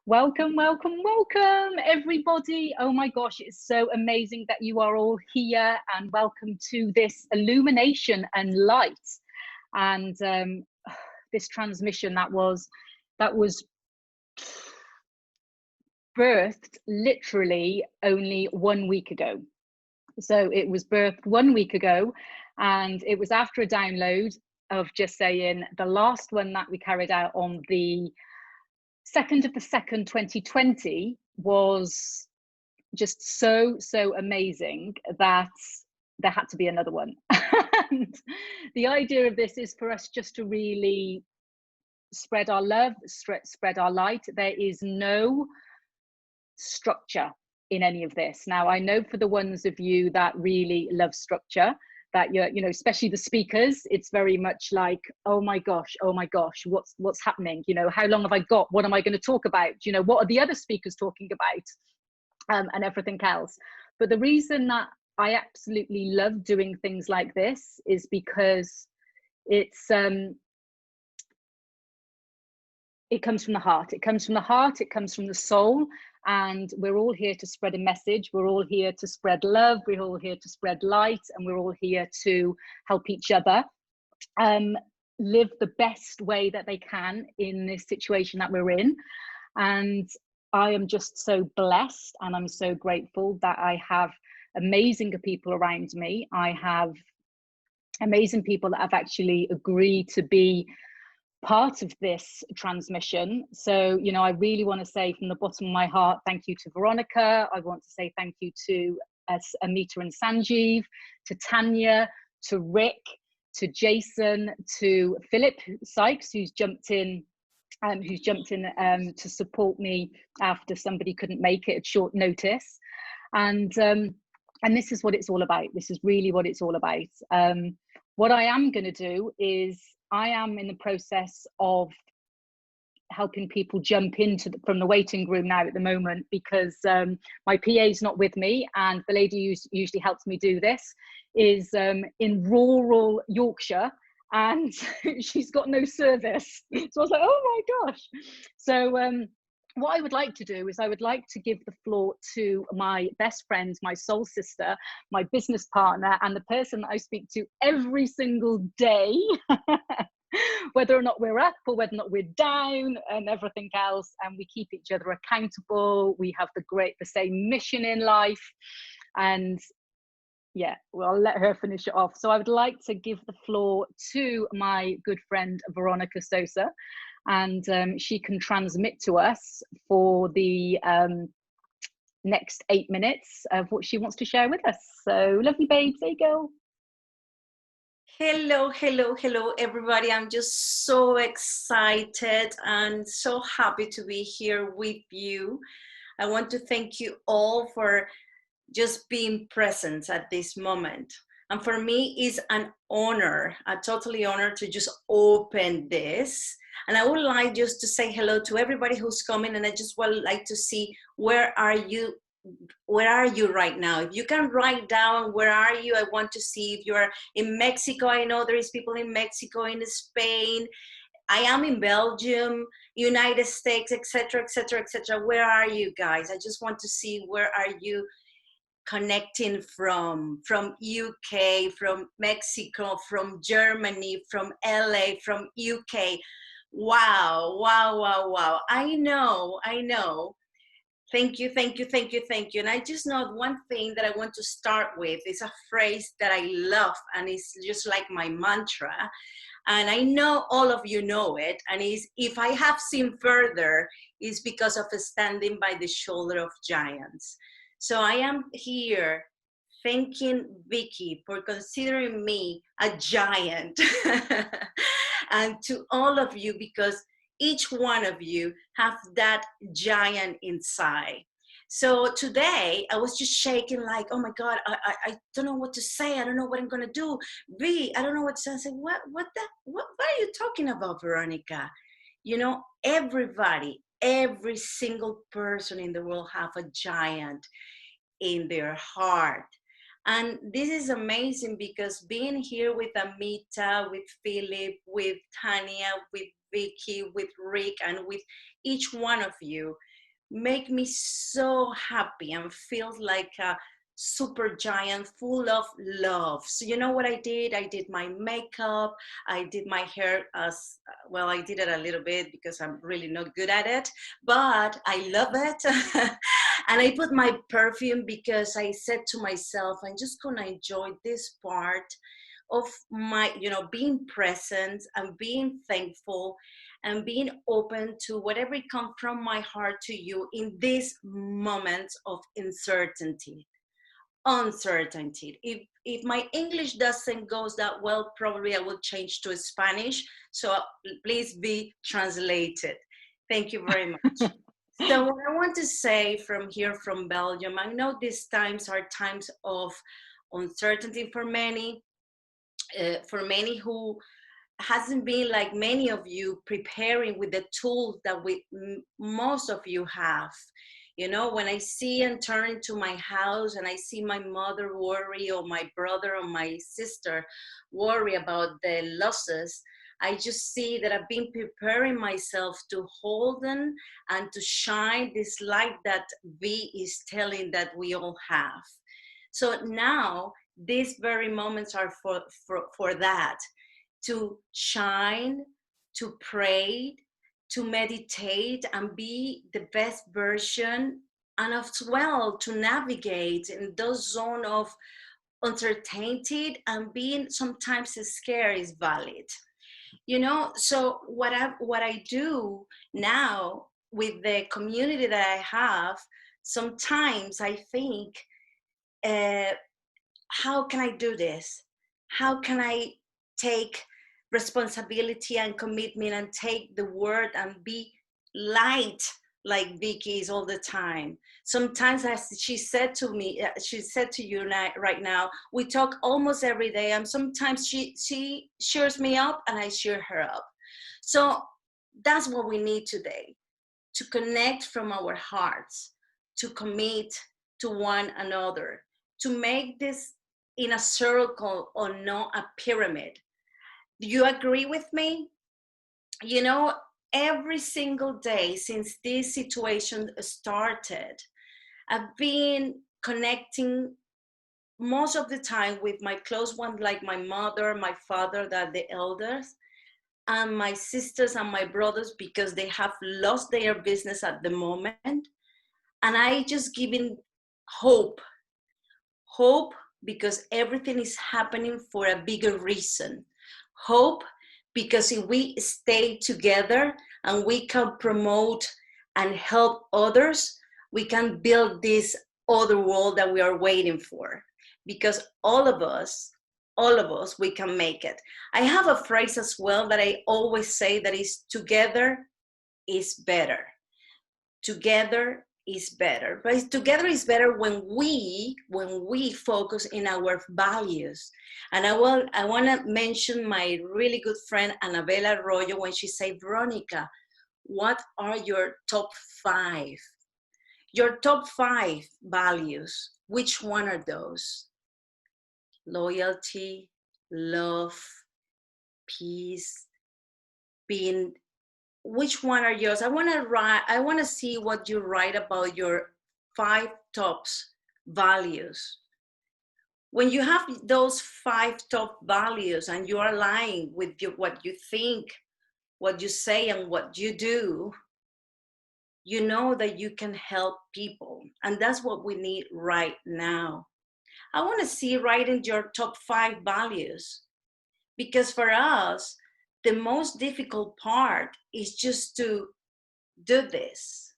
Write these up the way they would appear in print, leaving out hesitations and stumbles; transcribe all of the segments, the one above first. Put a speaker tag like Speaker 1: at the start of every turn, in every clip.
Speaker 1: Welcome, welcome, welcome, everybody. Oh my gosh, it's so amazing that you are all here, and welcome to this illumination and light. And this transmission that was birthed literally only 1 week ago. So it was birthed 1 week ago, and it was after a download of just saying the last one that we carried out on the 2nd of the 2nd, 2020 was just so amazing that there had to be another one. And the idea of this is for us just to really spread our love, spread our light. There is no structure in any of this. Now, I know for the ones of you that really love structure, that you're, especially the speakers, it's very much like, oh my gosh, what's happening? How long have I got? What am I going to talk about? What are the other speakers talking about? And everything else. But the reason that I absolutely love doing things like this is because it comes from the heart. It comes from the heart. It comes from the soul. And we're all here to spread a message. We're all here to spread love. We're all here to spread light. And we're all here to help each other live the best way that they can in this situation that we're in. And I am just so blessed, and I'm so grateful that I have amazing people around me. I have amazing people that have actually agreed to be part of this transmission. So, I really want to say from the bottom of my heart, thank you to Veronica. I want to say thank you to Amita and Sanjeev, to Tanya, to Rick, to Jason, to Philip Sykes, who's jumped in to support me after somebody couldn't make it at short notice. And this is what it's all about. This is really what it's all about. What I am going to do is I am in the process of helping people jump into from the waiting room now at the moment, because my PA is not with me, and the lady who usually helps me do this is in rural Yorkshire, and she's got no service. So I was like, oh my gosh. So what I would like to do is I would like to give the floor to my best friend, my soul sister, my business partner, and the person that I speak to every single day, whether or not we're up or whether or not we're down and everything else. And we keep each other accountable. We have the same mission in life. And yeah, well, I'll let her finish it off. So I would like to give the floor to my good friend, Veronica Sosa, and she can transmit to us for the next 8 minutes of what she wants to share with us. So lovely, babes, there you go.
Speaker 2: Hello, everybody. I'm just so excited and so happy to be here with you. I want to thank you all for just being present at this moment. And for me, it's an honor, a totally honor to just open this. And I would like just to say hello to everybody who's coming, and I just would like to see where are you right now. If you can write down where are you, I want to see if you're in Mexico. I know there is people in Mexico, in Spain. I am in Belgium, United States, etc., etc., etc. Where are you guys? I just want to see where are you connecting from UK, from Mexico, from Germany, from LA, from UK. Wow. I know. Thank you. And I just know one thing that I want to start with is a phrase that I love, and it's just like my mantra. And I know all of you know it. And is if I have seen further, is because of standing by the shoulder of giants. So I am here thanking Vicky for considering me a giant. And to all of you, because each one of you have that giant inside. So today I was just shaking like, oh my God, I don't know what to say. I don't know what I'm going to do. I don't know what to say. I said, what are you talking about, Veronica? Everybody, every single person in the world have a giant in their heart. And this is amazing, because being here with Amita, with Philip, with Tanya, with Vicky, with Rick, and with each one of you, make me so happy and feels like a super giant full of love. So you know what I did? I did my makeup, I did my hair as well. I did it a little bit because I'm really not good at it, but I love it. And I put my perfume because I said to myself, I'm just gonna enjoy this part of my, being present and being thankful and being open to whatever comes from my heart to you in this moment of uncertainty. If my English doesn't go that well, probably I will change to Spanish. So please be translated. Thank you very much. So what I want to say from here from Belgium, I know these times are times of uncertainty for many who hasn't been like many of you preparing with the tools that most of you have. When I see and turn into my house and I see my mother worry, or my brother or my sister worry about the losses, I just see that I've been preparing myself to hold them and to shine this light that V is telling that we all have. So now these very moments are for that, to shine, to pray, to meditate and be the best version, and as well to navigate in those zone of uncertainty, and being sometimes scared is valid. So what I do now with the community that I have, sometimes I think, how can I do this? How can I take responsibility and commitment and take the word and be light like Vicky is all the time? Sometimes, as she said to me, she said to you right now, we talk almost every day, and sometimes she cheers me up and I cheer her up. So that's what we need today, to connect from our hearts, to commit to one another, to make this in a circle or not a pyramid. Do you agree with me? Every single day since this situation started, I've been connecting most of the time with my close ones, like my mother, my father, that the elders, and my sisters and my brothers, because they have lost their business at the moment. And I just giving hope because everything is happening for a bigger reason. Hope because if we stay together and we can promote and help others, we can build this other world that we are waiting for. Because all of us, we can make it. I have a phrase as well that I always say, that is, together is better. Together is better. But together is better when we focus in our values. And I want to mention my really good friend Anabela Arroyo when she said, Veronica, what are your top 5? Your top 5 values. Which one are those? Loyalty, love, peace, being. Which one are yours? I want to see what you write about your 5 tops values. When you have those 5 top values and you are aligned with what you think, what you say, and what you do, you know that you can help people. And that's what we need right now. I want to see writing your top 5 values, because for us, the most difficult part is just to do this,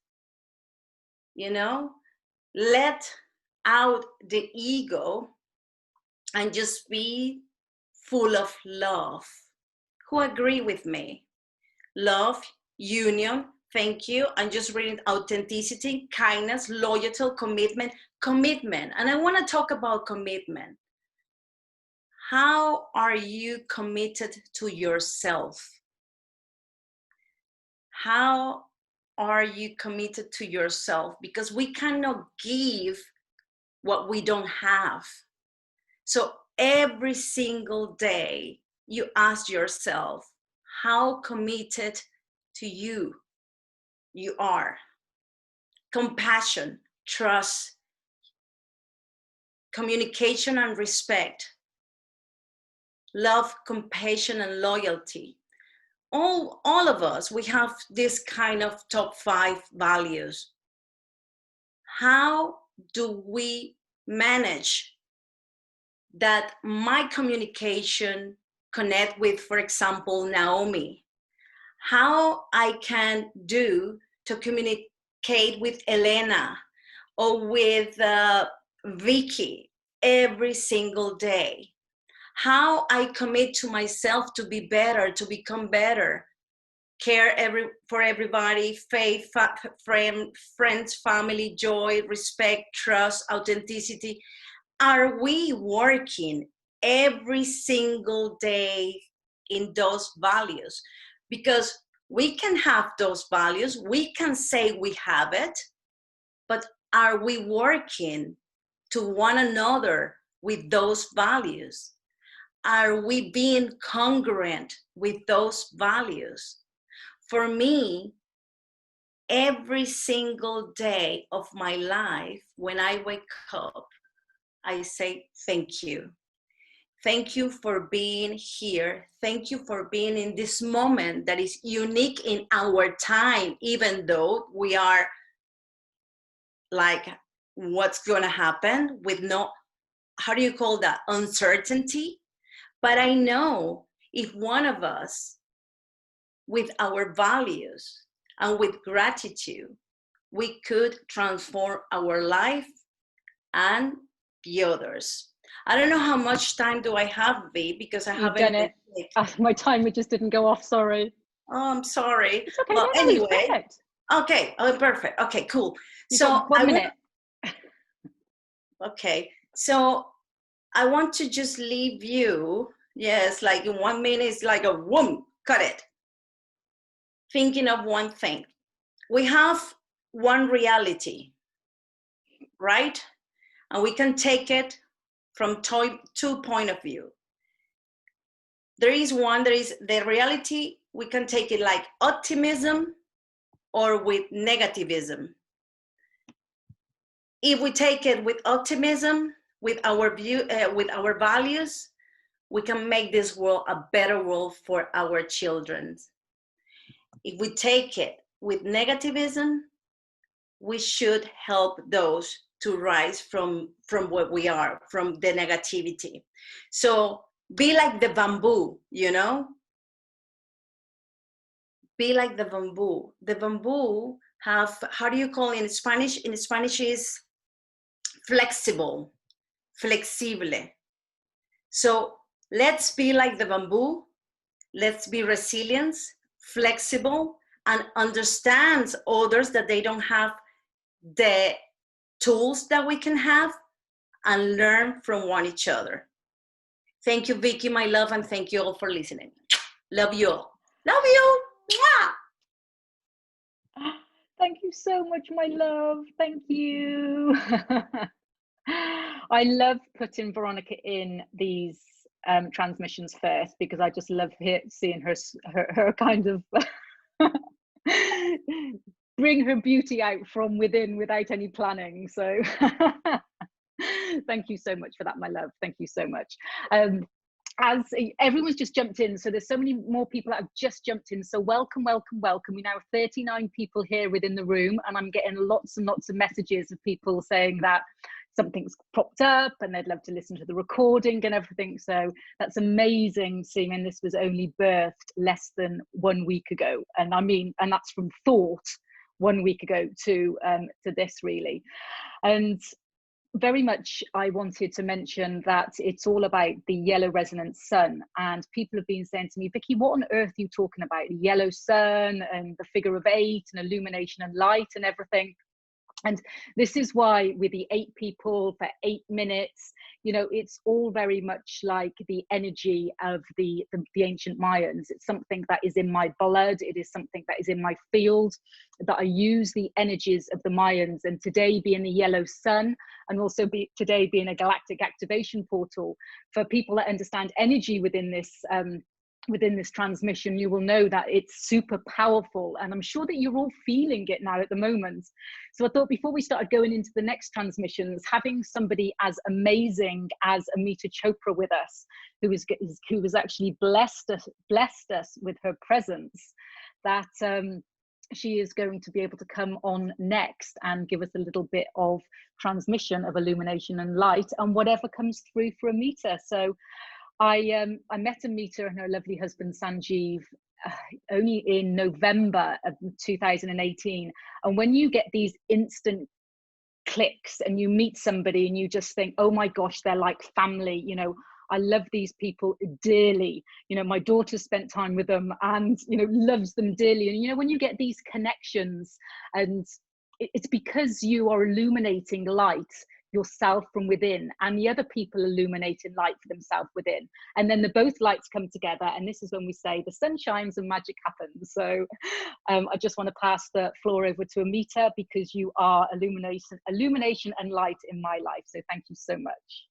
Speaker 2: let out the ego and just be full of love. Who agree with me? Love, union, thank you. I'm just reading authenticity, kindness, loyalty, commitment. And I want to talk about commitment. How are you committed to yourself? How are you committed to yourself? Because we cannot give what we don't have. So every single day you ask yourself, how committed to you are. compassion, trust, communication and respect, love, compassion, and loyalty. All of us, we have this kind of top 5 values. How do we manage that my communication connect with, for example, Naomi? How I can do to communicate with Elena or with Vicky every single day? How I commit to myself to be better, to become better, care for everybody, faith, friends, family, joy, respect, trust, authenticity. Are we working every single day in those values? Because we can have those values, we can say we have it, but are we working to one another with those values? Are we being congruent with those values? For me, every single day of my life, when I wake up, I say, thank you. Thank you for being here. Thank you for being in this moment that is unique in our time, even though we are like, what's going to happen with no, how do you call that? Uncertainty. But I know if one of us, with our values and with gratitude, we could transform our life and the others. I don't know how much time do I have, V, because I
Speaker 1: You've
Speaker 2: haven't
Speaker 1: done it.
Speaker 2: even
Speaker 1: My timer just didn't go off, sorry.
Speaker 2: Oh, I'm sorry.
Speaker 1: It's okay,
Speaker 2: Well,
Speaker 1: no, it's
Speaker 2: anyway.
Speaker 1: perfect.
Speaker 2: Okay, oh, perfect. Okay, cool.
Speaker 1: You've
Speaker 2: So
Speaker 1: got 1 minute.
Speaker 2: Okay, so I want to just leave you, yes, like in 1 minute, it's like a whoom, cut it. Thinking of one thing. We have one reality, right? And we can take it from two point of view. There is the reality, we can take it like optimism or with negativism. If we take it with optimism, with our view, with our values, we can make this world a better world for our children. If we take it with negativism, we should help those to rise from what we are, from the negativity. So be like the bamboo, you know? Be like the bamboo. The bamboo have, how do you call it in Spanish? In Spanish is flexible, flexible. So let's be like the bamboo. Let's be resilient, flexible, and understand others that they don't have the tools that we can have, and learn from one each other. Thank you, Vicky, my love, and thank you all for listening. Love you all. Love you. Mwah!
Speaker 1: Thank you so much, my love. Thank you. I love putting Veronica in these transmissions first, because I just love seeing her kind of bring her beauty out from within without any planning. So thank you so much for that, my love. Thank you so much. As everyone's just jumped in, so there's so many more people that have just jumped in, so welcome, welcome, welcome. We now have 39 people here within the room, and I'm getting lots and lots of messages of people saying that something's popped up and they'd love to listen to the recording and everything. So that's amazing, seeing this was only birthed less than 1 week ago, and I mean, and that's from thought 1 week ago to this, really. And very much I wanted to mention that it's all about the yellow resonance sun, and people have been saying to me, Vicky, what on earth are you talking about? The yellow sun and the figure of 8 and illumination and light and everything. And this is why with the 8 people for 8 minutes, you know, it's all very much like the energy of the ancient Mayans. It's something that is in my blood. It is something that is in my field, that I use the energies of the Mayans. And today being the yellow sun, and also today being a galactic activation portal for people that understand energy within this within this transmission, you will know that it's super powerful, and I'm sure that you're all feeling it now at the moment. So I thought before we started going into the next transmissions, having somebody as amazing as Amita Chopra with us, who was actually blessed us with her presence, that she is going to be able to come on next and give us a little bit of transmission of illumination and light and whatever comes through for Amita. So I met Amita and her lovely husband Sanjeev only in November of 2018. And when you get these instant clicks and you meet somebody and you just think, oh my gosh, they're like family, you know, I love these people dearly. You know, my daughter spent time with them and, you know, loves them dearly. And, you know, when you get these connections, and it's because you are illuminating light yourself from within, and the other people illuminating light for themselves within, and then the both lights come together, and this is when we say the sun shines and magic happens. So I just want to pass the floor over to Amita, because you are illumination and light in my life. So thank you so much.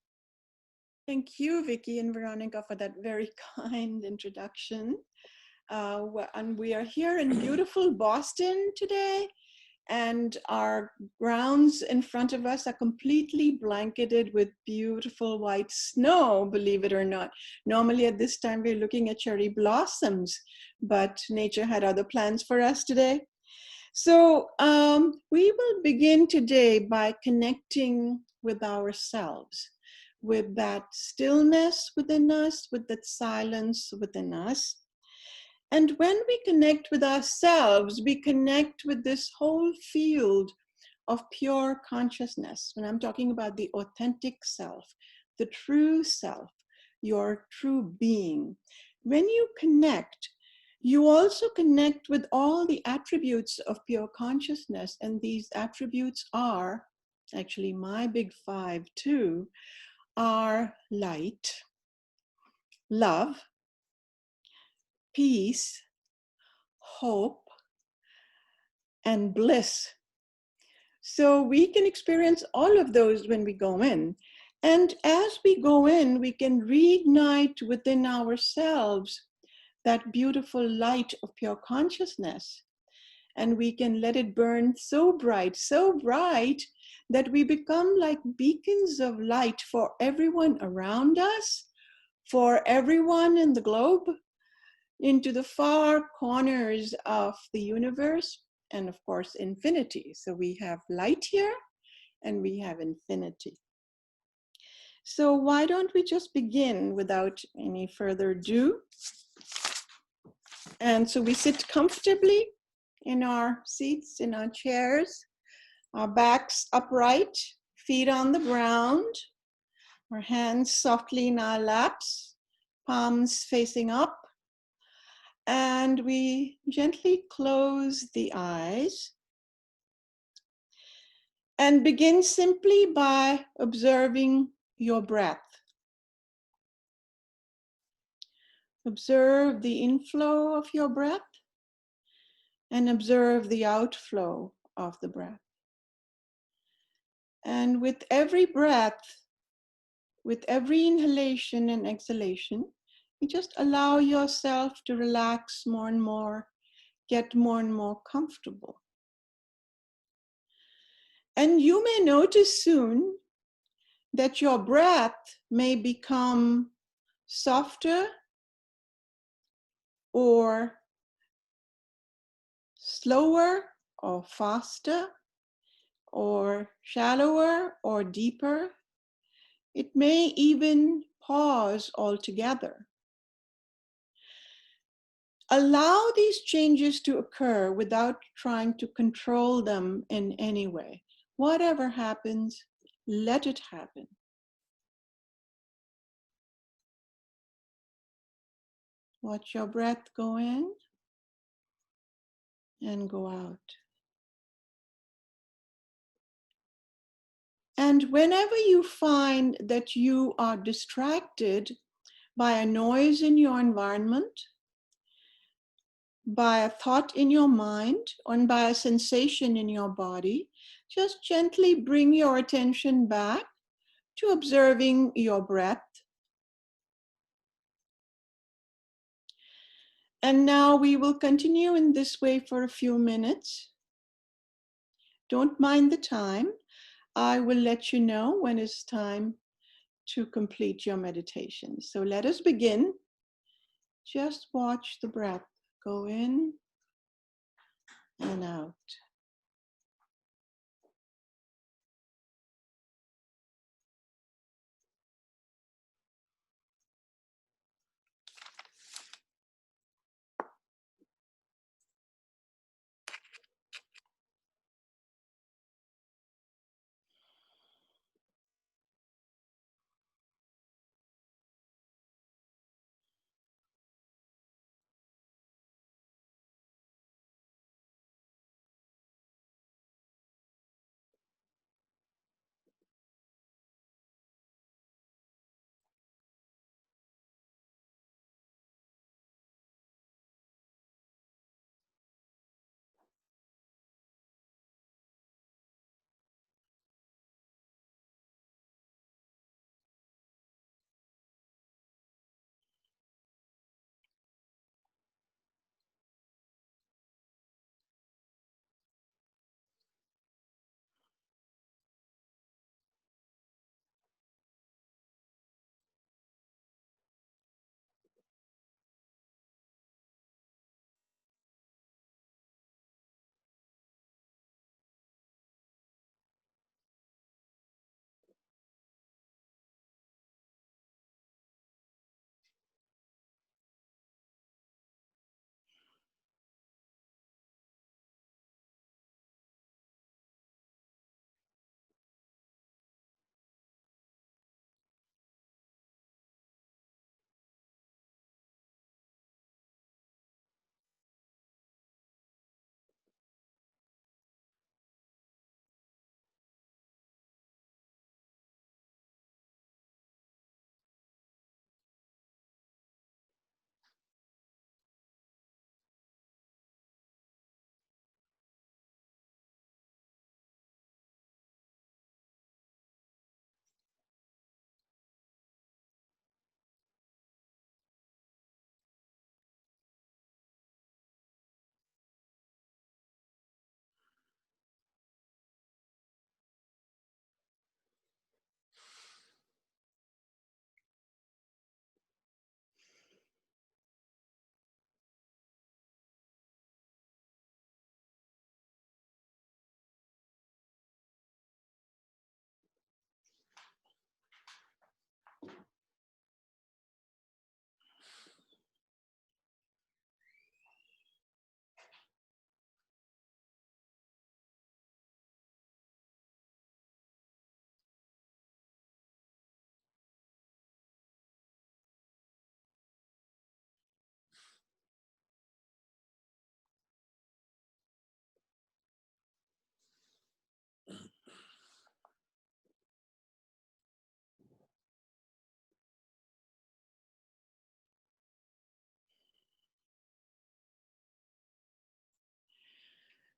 Speaker 3: Thank you, Vicky and Veronica, for that very kind introduction. And we are here in beautiful Boston today, and our grounds in front of us are completely blanketed with beautiful white snow, believe it or not. Normally at this time we're looking at cherry blossoms, but nature had other plans for us today. So we will begin today by connecting with ourselves, with that stillness within us, with that silence within us. And when we connect with ourselves, we connect with this whole field of pure consciousness. When I'm talking about the authentic self, the true self, your true being. When you connect, you also connect with all the attributes of pure consciousness. And these attributes are, actually my big five too, are light, love, peace, hope, and bliss. So we can experience all of those when we go in. And as we go in, we can reignite within ourselves that beautiful light of pure consciousness. And we can let it burn so bright that we become like beacons of light for everyone around us, for everyone in the globe, into the far corners of the universe, and of course, infinity. So we have light here and we have infinity. So why don't we just begin without any further ado? And so we sit comfortably in our seats, in our chairs, our backs upright, feet on the ground, our hands softly in our laps, palms facing up. And we gently close the eyes and begin simply by observing your breath. Observe the inflow of your breath and observe the outflow of the breath. And with every breath, with every inhalation and exhalation, you just allow yourself to relax more and more, get more and more comfortable. And you may notice soon that your breath may become softer or slower or faster or shallower or deeper. It may even pause altogether. Allow these changes to occur without trying to control them in any way. Whatever happens, let it happen. Watch your breath go in and go out. And whenever you find that you are distracted by a noise in your environment, by a thought in your mind, or by a sensation in your body, just gently bring your attention back to observing your breath. And now we will continue in this way for a few minutes. Don't mind the time. I will let you know when it's time to complete your meditation. So let us begin. Just watch the breath go in and out.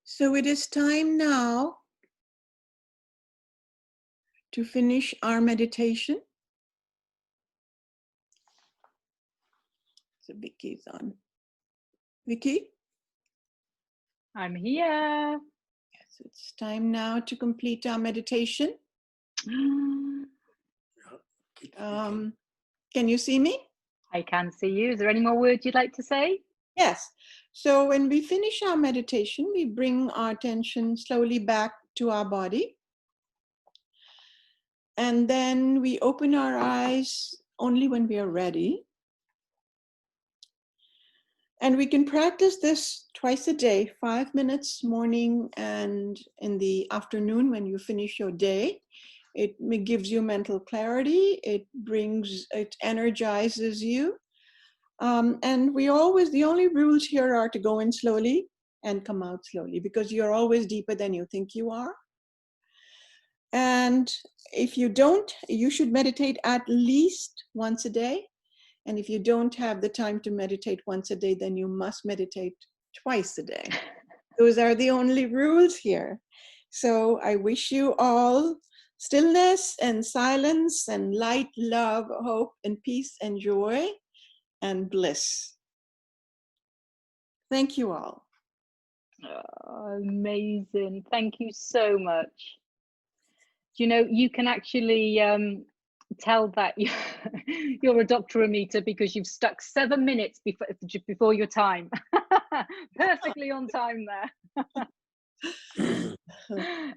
Speaker 3: So it is time now to finish our meditation. So Vicky's on. Vicky?
Speaker 1: I'm here.
Speaker 3: Yes, it's time now to complete our meditation. Can you see me?
Speaker 1: I can see you. Is there any more words you'd like to say?
Speaker 3: Yes. So when we finish our meditation, we bring our attention slowly back to our body. And then we open our eyes only when we are ready. And we can practice this twice a day, 5 minutes morning and in the afternoon when you finish your day. It gives you mental clarity. It energizes you. And the only rules here are to go in slowly and come out slowly, because you're always deeper than you think you are. And if you don't, you should meditate at least once a day. And if you don't have the time to meditate once a day, then you must meditate twice a day. Those are the only rules here. So I wish you all stillness and silence and light, love, hope, and peace and joy and bliss. Thank you all.
Speaker 1: Oh, amazing. Thank you so much. You know, you can actually tell that you're a doctorometer because you've stuck 7 minutes before your time. Perfectly on time there.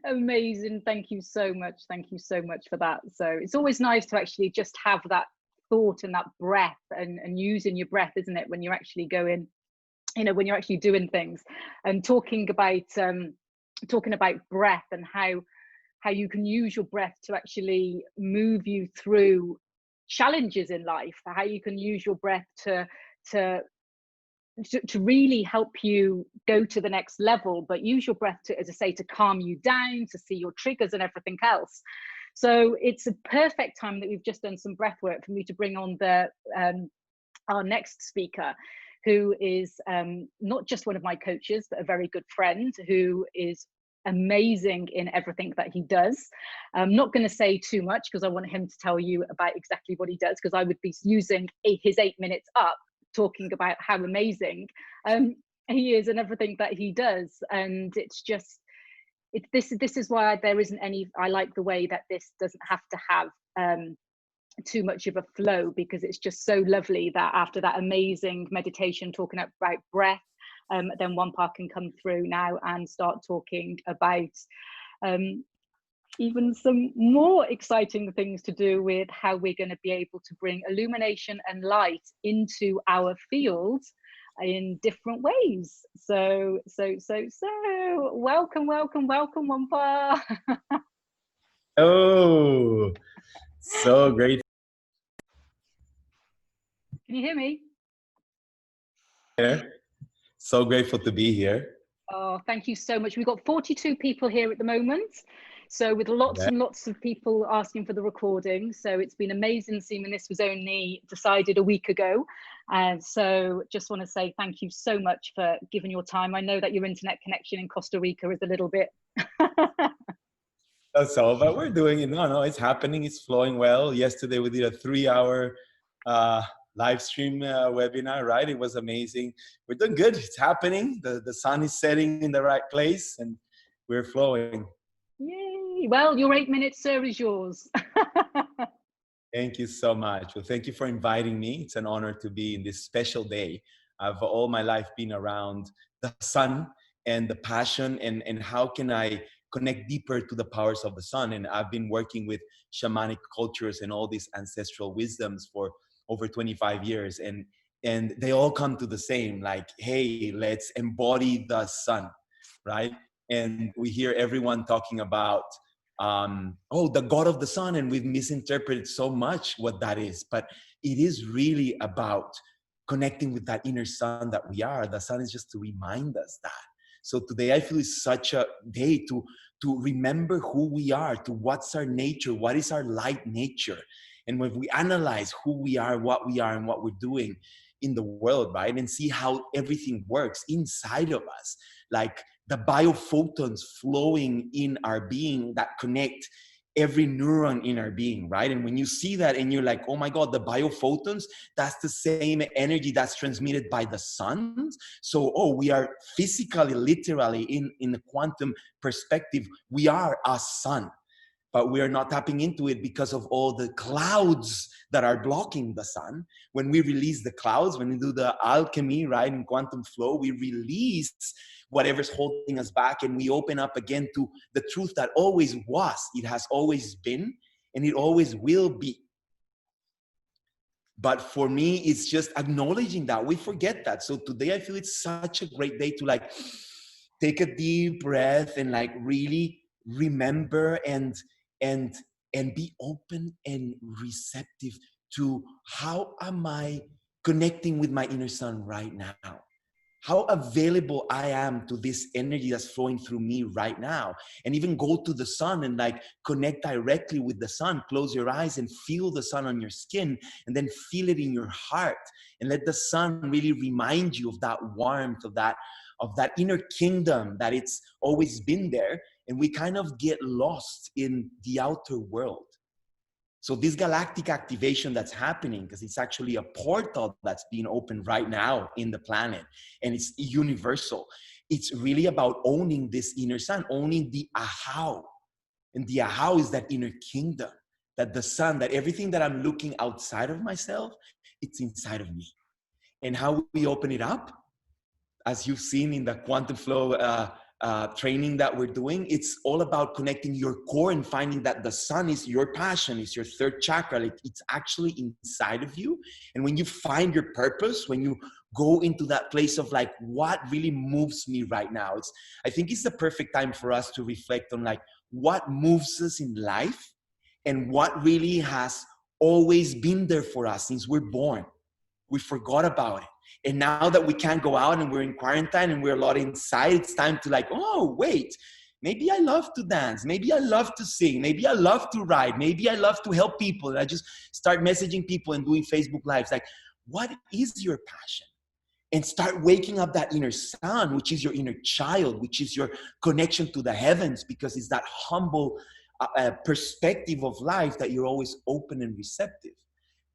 Speaker 1: Amazing. Thank you so much. Thank you so much for that. So it's always nice to actually just have that thought and that breath and using your breath, isn't it, when you're actually going, you know, when you're actually doing things, and talking about breath and how you can use your breath to actually move you through challenges in life, how you can use your breath to really help you go to the next level, but use your breath to, as I say, to calm you down, to see your triggers and everything else. So it's a perfect time that we've just done some breath work for me to bring on our next speaker, who is not just one of my coaches, but a very good friend who is amazing in everything that he does. I'm not going to say too much because I want him to tell you about exactly what he does, because I would be using his 8 minutes up talking about how amazing he is and everything that he does. And it's just, this is why there isn't any, I like the way that this doesn't have to have too much of a flow, because it's just so lovely that after that amazing meditation talking about breath, then one part can come through now and start talking about even some more exciting things to do with how we're going to be able to bring illumination and light into our field in different ways. So welcome Wampa.
Speaker 4: Oh, so great.
Speaker 1: Can you hear me?
Speaker 4: So grateful to be here.
Speaker 1: Oh, thank you so much. We've got 42 people here at the moment. So with lots and lots of people asking for the recording. So it's been amazing seeing this was only decided a week ago. And so just want to say thank you so much for giving your time. I know that your internet connection in Costa Rica is a little bit.
Speaker 4: That's all, but we're doing it. No, it's happening. It's flowing well. Yesterday we did a 3-hour live stream webinar, right? It was amazing. We're doing good. It's happening. The sun is setting in the right place and we're flowing.
Speaker 1: Yay. Well, your 8 minutes, sir, is yours.
Speaker 4: Thank you so much. Well, thank you for inviting me. It's an honor to be in this special day. I've all my life been around the sun and the passion and how can I connect deeper to the powers of the sun. And I've been working with shamanic cultures and all these ancestral wisdoms for over 25 years. And they all come to the same, like, hey, let's embody the sun, right? And we hear everyone talking about the god of the sun, and we've misinterpreted so much what that is, but it is really about connecting with that inner sun that we are. The sun is just to remind us that. So today I feel is such a day to remember who we are, to what's our nature, what is our light nature. And when we analyze who we are, and what we're doing in the world, right, and see how everything works inside of us, like the biophotons flowing in our being that connect every neuron in our being, right? And when you see that and you're like, oh my God, the biophotons, that's the same energy that's transmitted by the sun. So, we are physically, literally in the quantum perspective, we are a sun. But we are not tapping into it because of all the clouds that are blocking the sun. When we release the clouds, when we do the alchemy, right, in quantum flow, we release whatever's holding us back and we open up again to the truth that always was. It has always been and it always will be. But for me, it's just acknowledging that. We forget that. So today I feel it's such a great day to like take a deep breath and like really remember and be open and receptive to how am I connecting with my inner sun right now? How available I am to this energy that's flowing through me right now. And even go to the sun and like connect directly with the sun. Close your eyes and feel the sun on your skin and then feel it in your heart. And let the sun really remind you of that warmth, of that inner kingdom that it's always been there. And we kind of get lost in the outer world. So this galactic activation that's happening, because it's actually a portal that's being opened right now in the planet, and it's universal. It's really about owning this inner sun, owning the ahau. And the ahau is that inner kingdom, that the sun, that everything that I'm looking outside of myself, it's inside of me. And how we open it up, as you've seen in the quantum flow training that we're doing, it's all about connecting your core and finding that the sun is your passion, is your third chakra. It's actually inside of you. And when you find your purpose, when you go into that place of like, what really moves me right now? I think it's the perfect time for us to reflect on like what moves us in life and what really has always been there for us since we're born. We forgot about it. And now that we can't go out and we're in quarantine and we're a lot inside, it's time to like, oh, wait, maybe I love to dance. Maybe I love to sing. Maybe I love to write. Maybe I love to help people. And I just start messaging people and doing Facebook Lives. Like, what is your passion? And start waking up that inner sun, which is your inner child, which is your connection to the heavens, because it's that humble perspective of life that you're always open and receptive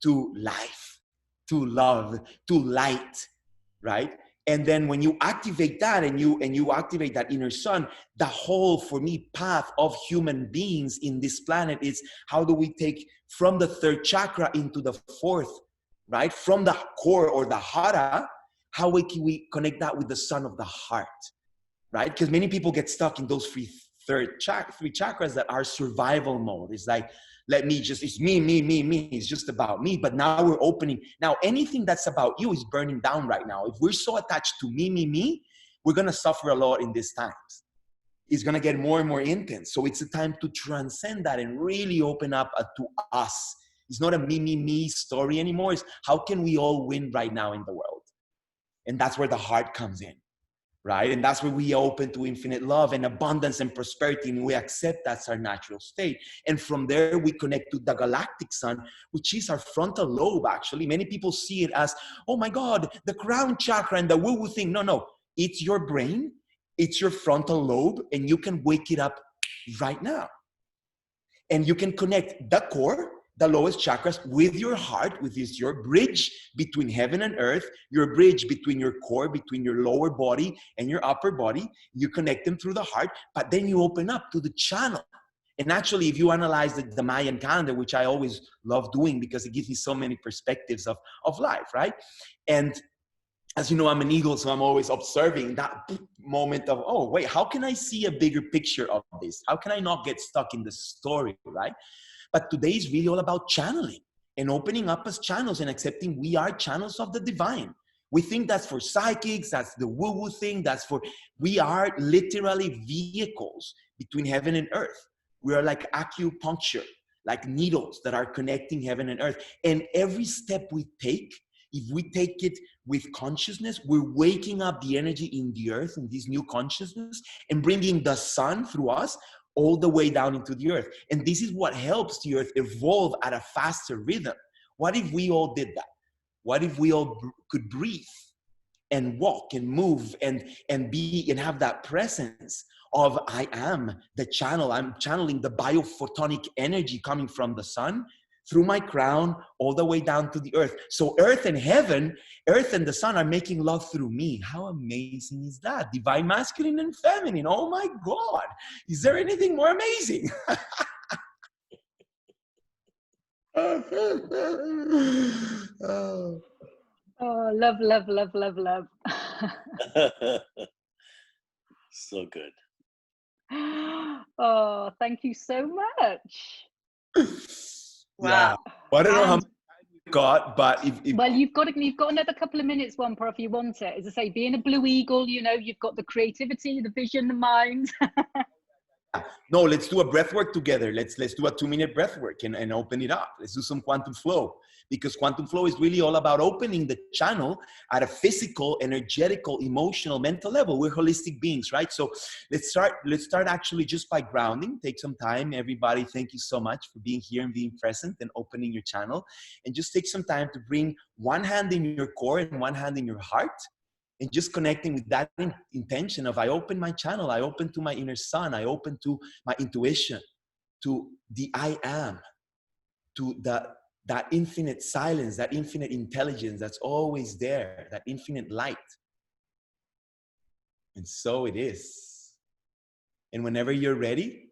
Speaker 4: to life, to love, to light, right? And then when you activate that and you activate that inner sun, the whole, for me, path of human beings in this planet is how do we take from the third chakra into the fourth, right? From the core or the hara, how can we connect that with the sun of the heart, right? Because many people get stuck in those three chakras that are survival mode. It's like, it's me. It's just about me. But now we're opening. Now, anything that's about you is burning down right now. If we're so attached to me, we're going to suffer a lot in these times. It's going to get more and more intense. So it's a time to transcend that and really open up to us. It's not a me story anymore. It's how can we all win right now in the world? And that's where the heart comes in. Right? And that's where we open to infinite love and abundance and prosperity, and we accept that's our natural state. And from there, we connect to the galactic sun, which is our frontal lobe, actually. Many people see it as, oh my God, the crown chakra and the woo-woo thing. No, it's your brain, it's your frontal lobe, and you can wake it up right now. And you can connect the core, the lowest chakras, with your heart, which is your bridge between heaven and earth, your bridge between your core, between your lower body and your upper body. You connect them through the heart, but then you open up to the channel. And actually, if you analyze the Mayan calendar, which I always love doing because it gives me so many perspectives of life, right? And as you know, I'm an eagle, so I'm always observing that moment of, oh, wait, how can I see a bigger picture of this? How can I not get stuck in the story, right? But today is really all about channeling and opening up as channels and accepting we are channels of the divine. We think that's for psychics, that's the woo-woo thing, we are literally vehicles between heaven and earth. We are like acupuncture, like needles that are connecting heaven and earth. And every step we take, if we take it with consciousness, we're waking up the energy in the earth, in this new consciousness, and bringing the sun through us all the way down into the earth. And this is what helps the earth evolve at a faster rhythm. What if we all did that? What if we all could breathe and walk and move and be and have that presence of I am the channel. I'm channeling the biophotonic energy coming from the sun through my crown all the way down to the earth. So earth and heaven, earth and the sun are making love through me. How amazing is that? Divine masculine and feminine. Oh my God. Is there anything more amazing?
Speaker 1: Oh, love.
Speaker 5: So good.
Speaker 1: Oh, thank you so much.
Speaker 2: Wow.
Speaker 4: Yeah. Well, I don't know how much time you've got, but
Speaker 1: well, you've got another couple of minutes, Wampa, if you want it. As I say, being a blue eagle, you've got the creativity, the vision, the mind.
Speaker 4: No, let's do a breath work together. Let's do a 2-minute breath work and open it up. Let's do some quantum flow, because quantum flow is really all about opening the channel at a physical, energetical, emotional, mental level. We're holistic beings, right? So let's start actually just by grounding. Take some time. Everybody, thank you so much for being here and being present and opening your channel. And just take some time to bring one hand in your core and one hand in your heart. And just connecting with that intention of I open my channel, I open to my inner sun, I open to my intuition, to the I am. to that infinite silence, that infinite intelligence that's always there, that infinite light. And so it is. And whenever you're ready,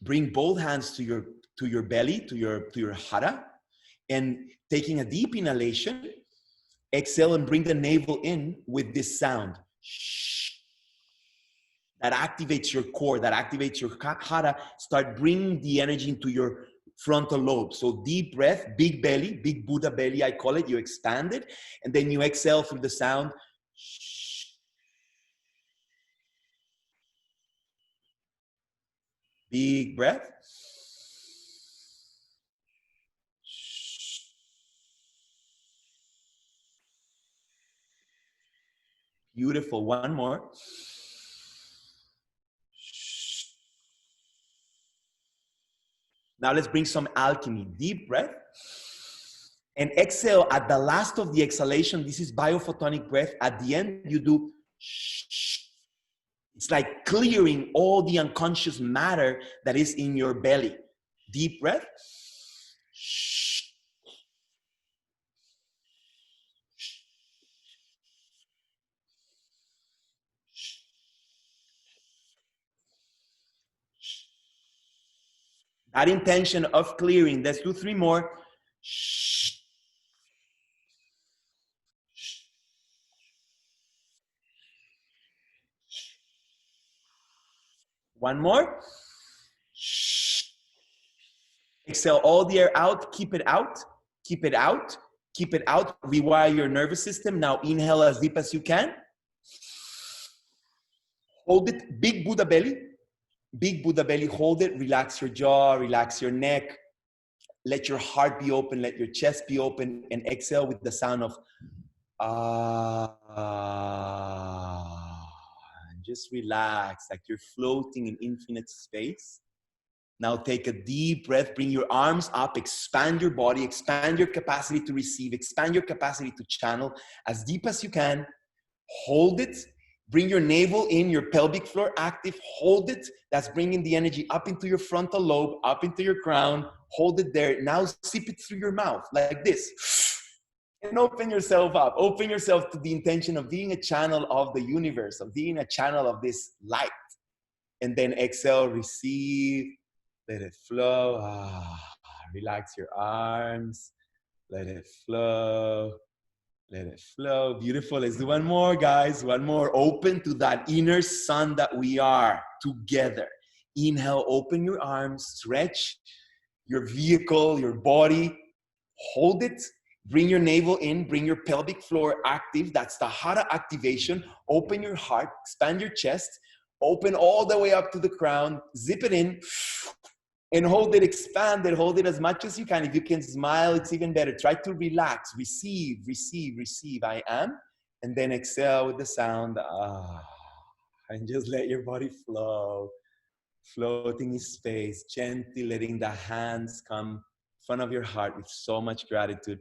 Speaker 4: bring both hands to your belly, to your hara, and taking a deep inhalation, exhale and bring the navel in with this sound. Shh. That activates your core, that activates your hara. Start bringing the energy into your frontal lobe. So deep breath, big belly, big Buddha belly, I call it. You expand it, and then you exhale through the sound. Shh. Big breath. Shh. Beautiful. One more. Now let's bring some alchemy. Deep breath. And exhale at the last of the exhalation. This is biophotonic breath. At the end, you do shh. It's like clearing all the unconscious matter that is in your belly. Deep breath. Shh. That intention of clearing. Let's do 3 more. Shh. One more. Shh. Exhale all the air out. Keep it out. Keep it out. Keep it out. Rewire your nervous system. Now inhale as deep as you can. Hold it. Big Buddha belly. Big Buddha belly. Hold it. Relax your jaw. Relax your neck. Let your heart be open. Let your chest be open. And exhale with the sound of and just relax, like you're floating in infinite space. Now take a deep breath, bring your arms up, expand your body, expand your capacity to receive, expand your capacity to channel as deep as you can. Hold it, bring your navel in, your pelvic floor active, hold it. That's bringing the energy up into your frontal lobe, up into your crown. Hold it there. Now sip it through your mouth like this. And open yourself up. Open yourself to the intention of being a channel of the universe, of being a channel of this light. And then exhale, receive, let it flow. Relax your arms. Let it flow. Let it flow. Beautiful. Let's do one more, guys. One more. Open to that inner sun that we are together. Inhale, open your arms, stretch your vehicle, your body. Hold it. Bring your navel in, bring your pelvic floor active. That's the hara activation. Open your heart, expand your chest, open all the way up to the crown, zip it in, and hold it, expand it, hold it as much as you can. If you can smile, it's even better. Try to relax, receive, receive, receive. I am. And then exhale with the sound. And just let your body flow, floating in space, gently letting the hands come in front of your heart with so much gratitude.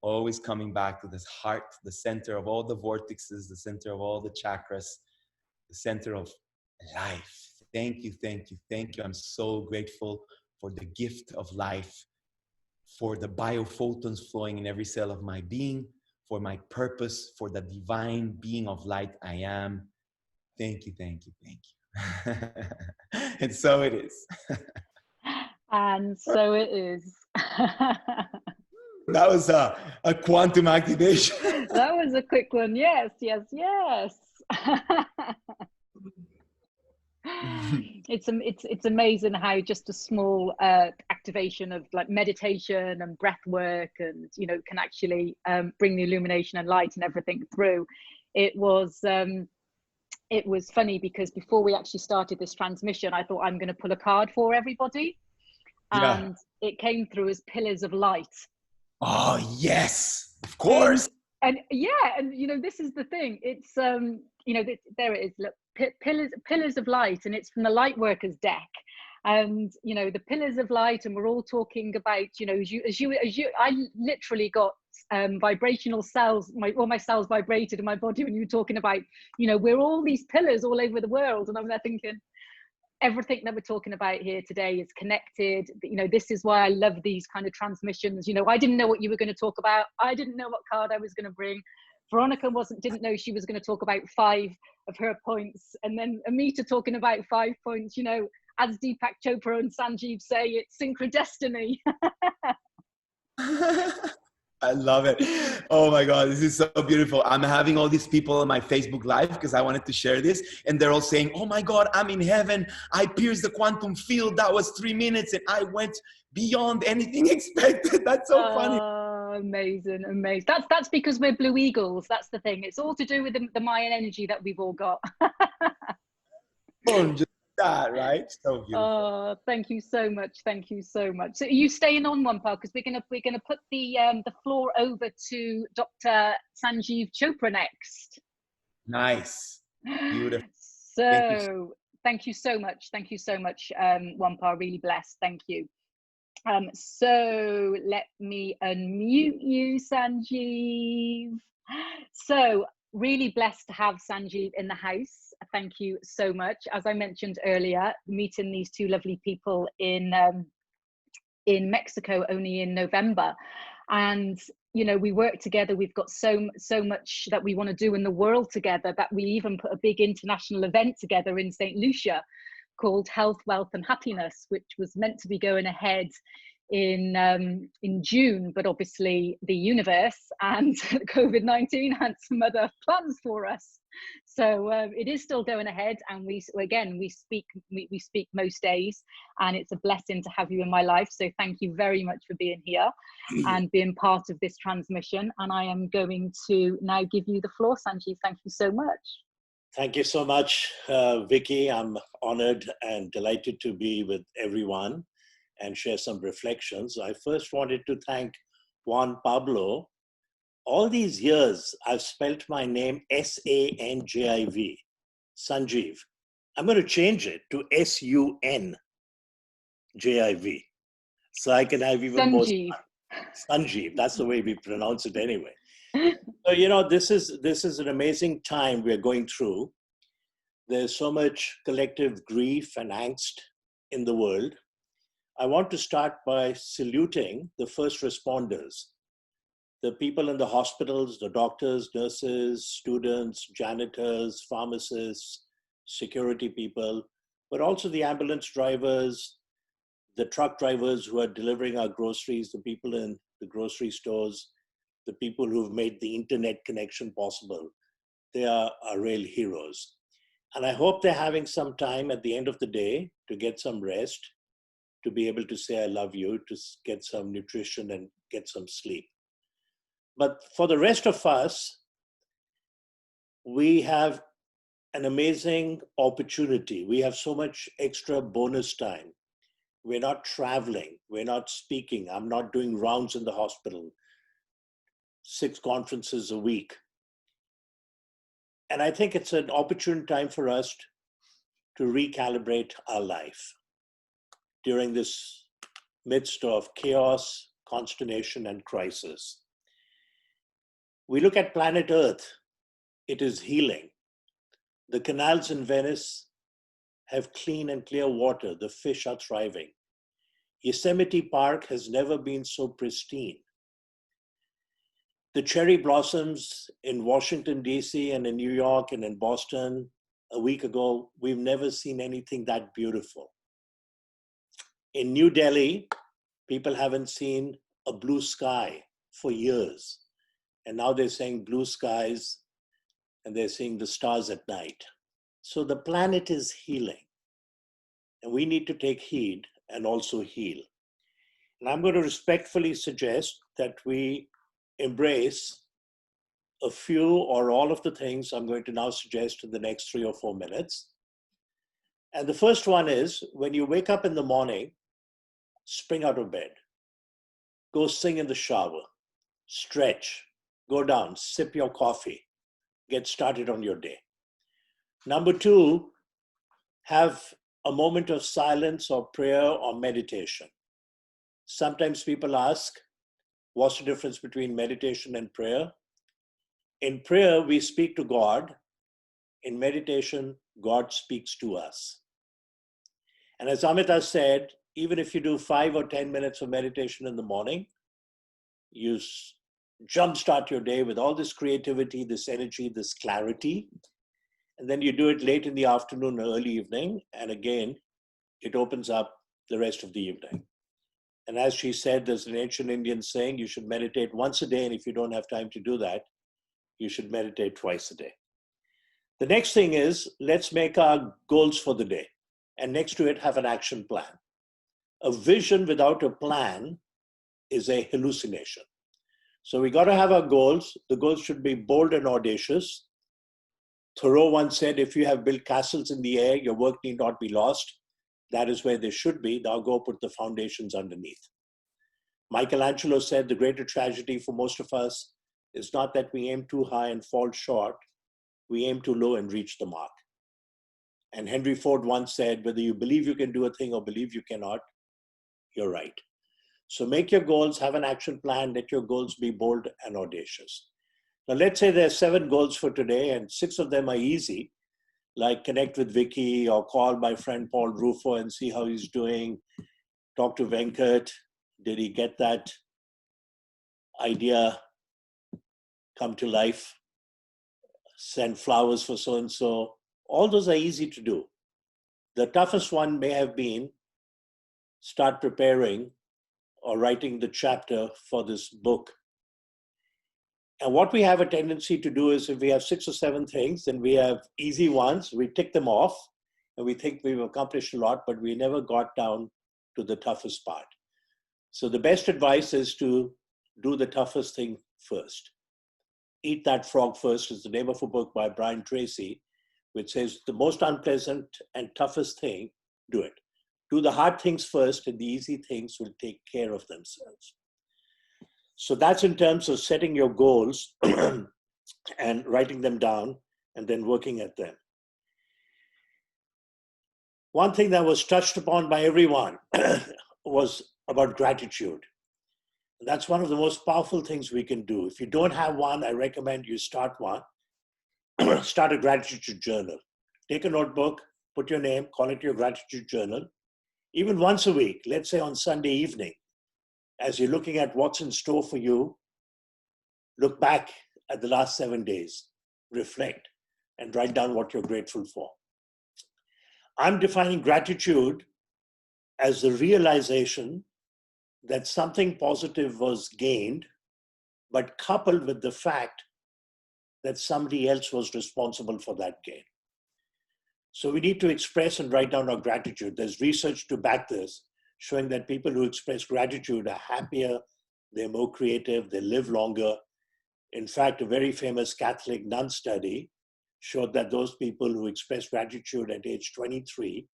Speaker 4: Always coming back to this heart, the center of all the vortexes, the center of all the chakras, the center of life. Thank you, thank you, thank you. I'm so grateful for the gift of life, for the biophotons flowing in every cell of my being, for my purpose, for the divine being of light I am. Thank you, thank you, thank you. And so it is.
Speaker 1: And so it is.
Speaker 4: That was a quantum activation.
Speaker 1: That was a quick one. Yes, yes, yes. It's amazing how just a small activation of like meditation and breath work and can actually bring the illumination and light and everything through. It was funny because before we actually started this transmission, I thought I'm going to pull a card for everybody, and it came through as pillars of light.
Speaker 4: Oh yes, of course.
Speaker 1: And this is the thing. It's there it is. Look, pillars of light, and it's from the light workers deck. And the pillars of light, and we're all talking about as you I literally got vibrational cells. All my cells vibrated in my body when you were talking about we're all these pillars all over the world, and I'm there thinking, everything that we're talking about here today is connected. You know, this is why I love these kind of transmissions. You know, I didn't know what you were going to talk about. I didn't know what card I was going to bring. Veronica didn't know she was going to talk about 5 of her points, and then Amita talking about 5 points. You know, as Deepak Chopra and Sanjeev say, it's synchrodestiny.
Speaker 4: I love it. Oh my God, this is so beautiful. I'm having all these people on my Facebook Live because I wanted to share this, and they're all saying, oh my God, I'm in heaven. I pierced the quantum field. That was 3 minutes and I went beyond anything expected. That's so funny.
Speaker 1: Amazing, amazing. That's because we're Blue Eagles. That's the thing. It's all to do with the Mayan energy that we've all got.
Speaker 4: Just that, right? So beautiful.
Speaker 1: Oh, thank you so much. Thank you so much. So are you staying on one part, because we're gonna put the floor over to Dr. Sanjeev Chopra next.
Speaker 4: Nice. Beautiful.
Speaker 1: So thank you so much. Thank you so much, Wampa. Really blessed. Thank you. So let me unmute you, Sanjeev. So really blessed to have Sanjeev in the house. Thank you so much. As I mentioned earlier, meeting these 2 lovely people in Mexico only in November, and you know, we work together. We've got so much that we want to do in the world together, that we even put a big international event together in St. Lucia called Health, Wealth and Happiness, which was meant to be going ahead in June, but obviously the universe and COVID-19 had some other plans for us. So it is still going ahead, and we speak most days, and it's a blessing to have you in my life. So thank you very much for being here and being part of this transmission. And I am going to now give you the floor, Sanjeev. Thank you so much.
Speaker 5: Thank you so much, Vicky. I'm honored and delighted to be with everyone and share some reflections. I first wanted to thank Juan Pablo. All these years, I've spelt my name S-A-N-J-I-V, Sanjeev. I'm going to change it to S-U-N-J-I-V, so I can have even more. Sanjeev, that's the way we pronounce it anyway. So, you know, this is an amazing time we're going through. There's so much collective grief and angst in the world. I want to start by saluting the first responders, the people in the hospitals, the doctors, nurses, students, janitors, pharmacists, security people, but also the ambulance drivers, the truck drivers who are delivering our groceries, the people in the grocery stores, the people who've made the internet connection possible. They are our real heroes. And I hope they're having some time at the end of the day to get some rest, to be able to say, I love you, to get some nutrition and get some sleep. But for the rest of us, we have an amazing opportunity. We have so much extra bonus time. We're not traveling. We're not speaking. I'm not doing rounds in the hospital, 6 conferences a week. And I think it's an opportune time for us to recalibrate our life during this midst of chaos, consternation, and crisis. We look at planet Earth, it is healing. The canals in Venice have clean and clear water. The fish are thriving. Yosemite Park has never been so pristine. The cherry blossoms in Washington, D.C. and in New York and in Boston a week ago, we've never seen anything that beautiful. In New Delhi, people haven't seen a blue sky for years. And now they're saying blue skies and they're seeing the stars at night. So the planet is healing. And we need to take heed and also heal. And I'm going to respectfully suggest that we embrace a few or all of the things I'm going to now suggest in the next 3 or 4 minutes. And the first one is, when you wake up in the morning, spring out of bed, go sing in the shower, stretch, go down, sip your coffee, get started on your day. Number 2, have a moment of silence or prayer or meditation. Sometimes people ask, what's the difference between meditation and prayer? In prayer, we speak to God. In meditation, God speaks to us. And as Amita said, even if you do 5 or 10 minutes of meditation in the morning, you jumpstart your day with all this creativity, this energy, this clarity. And then you do it late in the afternoon or early evening. And again, it opens up the rest of the evening. And as she said, there's an ancient Indian saying, you should meditate once a day. And if you don't have time to do that, you should meditate twice a day. The next thing is, let's make our goals for the day. And next to it, have an action plan. A vision without a plan is a hallucination. So we got to have our goals. The goals should be bold and audacious. Thoreau once said, if you have built castles in the air, your work need not be lost. That is where they should be. Now go put the foundations underneath. Michelangelo said, the greater tragedy for most of us is not that we aim too high and fall short. We aim too low and reach the mark. And Henry Ford once said, whether you believe you can do a thing or believe you cannot, you're right. So make your goals, have an action plan, let your goals be bold and audacious. Now let's say there are 7 goals for today and 6 of them are easy, like connect with Vicky or call my friend Paul Rufo and see how he's doing, talk to Venkat, did he get that idea come to life, send flowers for so-and-so. All those are easy to do. The toughest one may have been start preparing or writing the chapter for this book. And what we have a tendency to do is if we have 6 or 7 things, then we have easy ones, we tick them off, and we think we've accomplished a lot, but we never got down to the toughest part. So the best advice is to do the toughest thing first. Eat That Frog First is the name of a book by Brian Tracy, which says the most unpleasant and toughest thing, do it. Do the hard things first, and the easy things will take care of themselves. So that's in terms of setting your goals and writing them down and then working at them. One thing that was touched upon by everyone was about gratitude. And that's one of the most powerful things we can do. If you don't have one, I recommend you start one. Start a gratitude journal. Take a notebook, put your name, call it your gratitude journal. Even once a week, let's say on Sunday evening, as you're looking at what's in store for you, look back at the last 7 days, reflect, and write down what you're grateful for. I'm defining gratitude as the realization that something positive was gained, but coupled with the fact that somebody else was responsible for that gain. So we need to express and write down our gratitude. There's research to back this, showing that people who express gratitude are happier, they're more creative, they live longer. In fact, a very famous Catholic nun study showed that those people who express gratitude at age 23,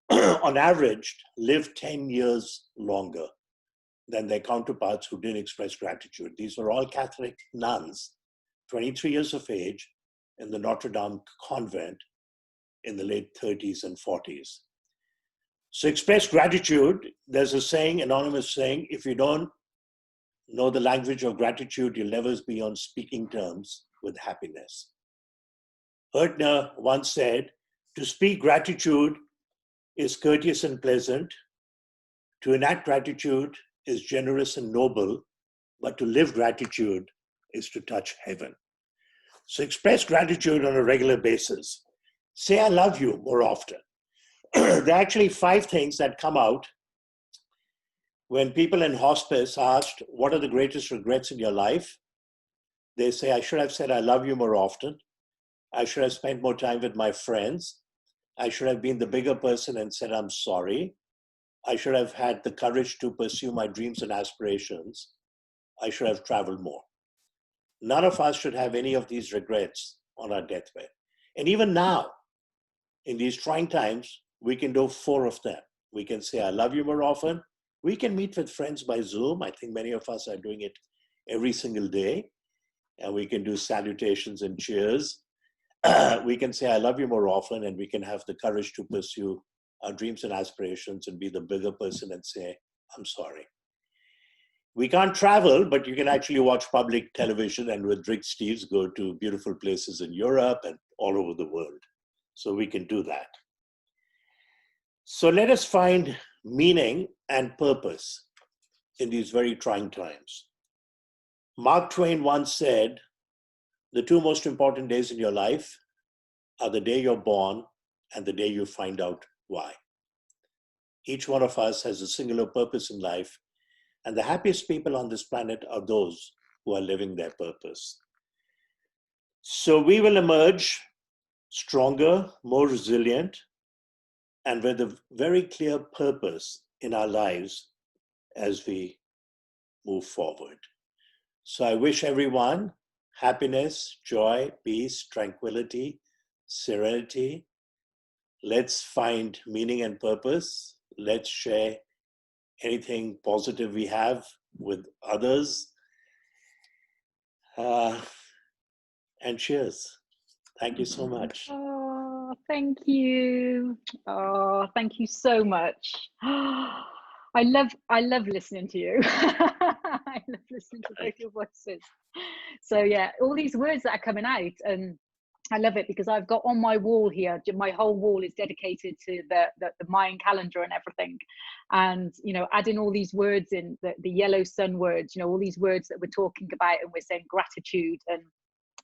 Speaker 5: on average, live 10 years longer than their counterparts who didn't express gratitude. These were all Catholic nuns, 23 years of age, in the Notre Dame convent in the late 30s and 40s. So express gratitude. There's a saying, anonymous saying, if you don't know the language of gratitude, you'll never be on speaking terms with happiness. Hertner once said, to speak gratitude is courteous and pleasant. To enact gratitude is generous and noble, but to live gratitude is to touch heaven. So express gratitude on a regular basis. Say, I love you more often. There are actually 5 things that come out when people in hospice asked, what are the greatest regrets in your life? They say, I should have said, I love you more often. I should have spent more time with my friends. I should have been the bigger person and said, I'm sorry. I should have had the courage to pursue my dreams and aspirations. I should have traveled more. None of us should have any of these regrets on our deathbed. And even now, in these trying times, we can do 4 of them. We can say, I love you more often. We can meet with friends by Zoom. I think many of us are doing it every single day. And we can do salutations and cheers. We can say, I love you more often, and we can have the courage to pursue our dreams and aspirations and be the bigger person and say, I'm sorry. We can't travel, but you can actually watch public television and with Rick Steves go to beautiful places in Europe and all over the world. So we can do that. So let us find meaning and purpose in these very trying times. Mark Twain once said, the two most important days in your life are the day you're born and the day you find out why. Each one of us has a singular purpose in life, and the happiest people on this planet are those who are living their purpose. So we will emerge stronger, more resilient, and with a very clear purpose in our lives as we move forward. So I wish everyone happiness, joy, peace, tranquility, serenity. Let's find meaning and purpose. Let's share anything positive we have with others. And cheers. Thank you so much.
Speaker 1: Oh, thank you. Oh, thank you so much. I love listening to you. I love listening to both your voices. So yeah, all these words that are coming out, and I love it because I've got on my wall here, my whole wall is dedicated to the Mayan calendar and everything. And, you know, adding all these words in, the yellow sun words, you know, all these words that we're talking about, and we're saying gratitude, and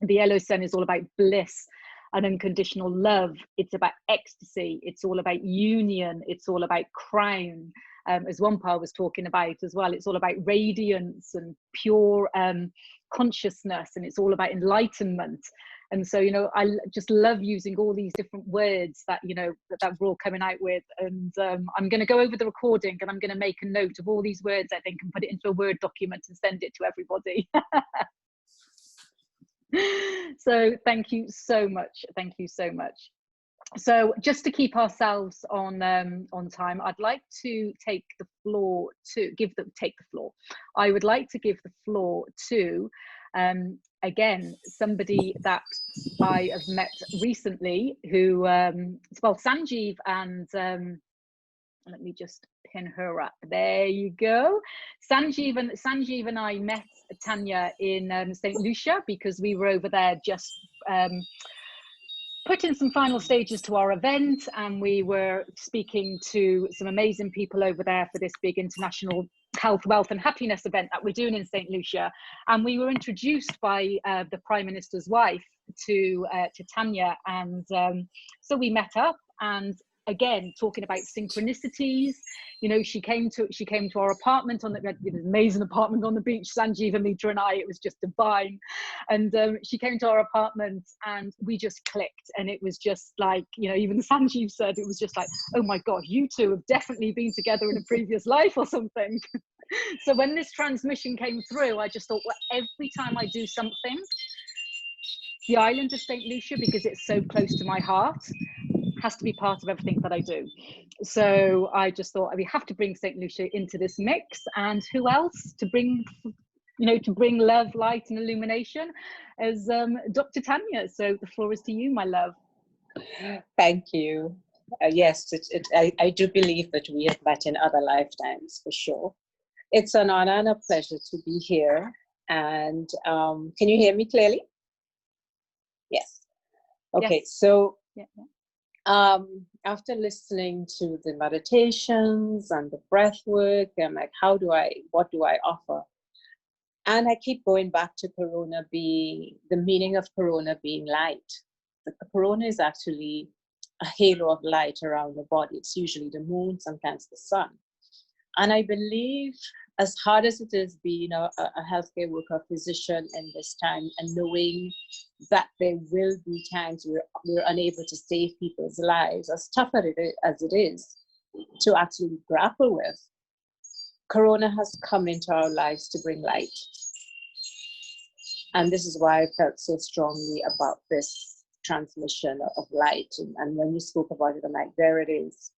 Speaker 1: the yellow sun is all about bliss and unconditional love. It's about ecstasy. It's all about union. It's all about crown. As Wampa was talking about as well, it's all about radiance and pure consciousness, and it's all about enlightenment. And so, you know, I just love using all these different words that, you know, that we're all coming out with. And I'm going to go over the recording, and I'm going to make a note of all these words, I think, and put it into a Word document and send it to everybody. So thank you so much. Thank you so much. So just to keep ourselves on time, I'd like to take the floor to take the floor. I would like to give the floor to again, somebody that I have met recently, who well, Sanjeev, and let me just pin her up. There you go. Sanjeev and I met Tanya in St. Lucia, because we were over there just putting some final stages to our event, and we were speaking to some amazing people over there for this big international health, wealth and happiness event that we're doing in St. Lucia. And we were introduced by the Prime Minister's wife to Tanya, and so we met up, and again, talking about synchronicities. You know, she came to our apartment we had an amazing apartment on the beach, Sanjeev, Amita and I. It was just divine. And she came to our apartment, and we just clicked, and it was just like, you know, even Sanjeev said, it was just like, oh my God, you two have definitely been together in a previous life or something. So when this transmission came through, I just thought, well, every time I do something, the island of St. Lucia, because it's so close to my heart, has to be part of everything that I do. So I just thought we have to bring St. Lucia into this mix, and who else to bring, you know, to bring love, light and illumination as Dr. Tanya. So the floor is to you, my love.
Speaker 6: Thank you. Yes, I do believe that we have met in other lifetimes, for sure. It's an honor and a pleasure to be here. And can you hear me clearly? Yes. Okay, yes. So yeah. After listening to the meditations and the breath work, I'm like, what do I offer? And I keep going back to Corona being, the meaning of Corona being light. The Corona is actually a halo of light around the body. It's usually the moon, sometimes the sun. And I believe, as hard as it is being a healthcare worker, physician in this time, and knowing that there will be times where we're unable to save people's lives, as tough as it is to actually grapple with, Corona has come into our lives to bring light. And this is why I felt so strongly about this transmission of light. And when you spoke about it, I'm like, there it is.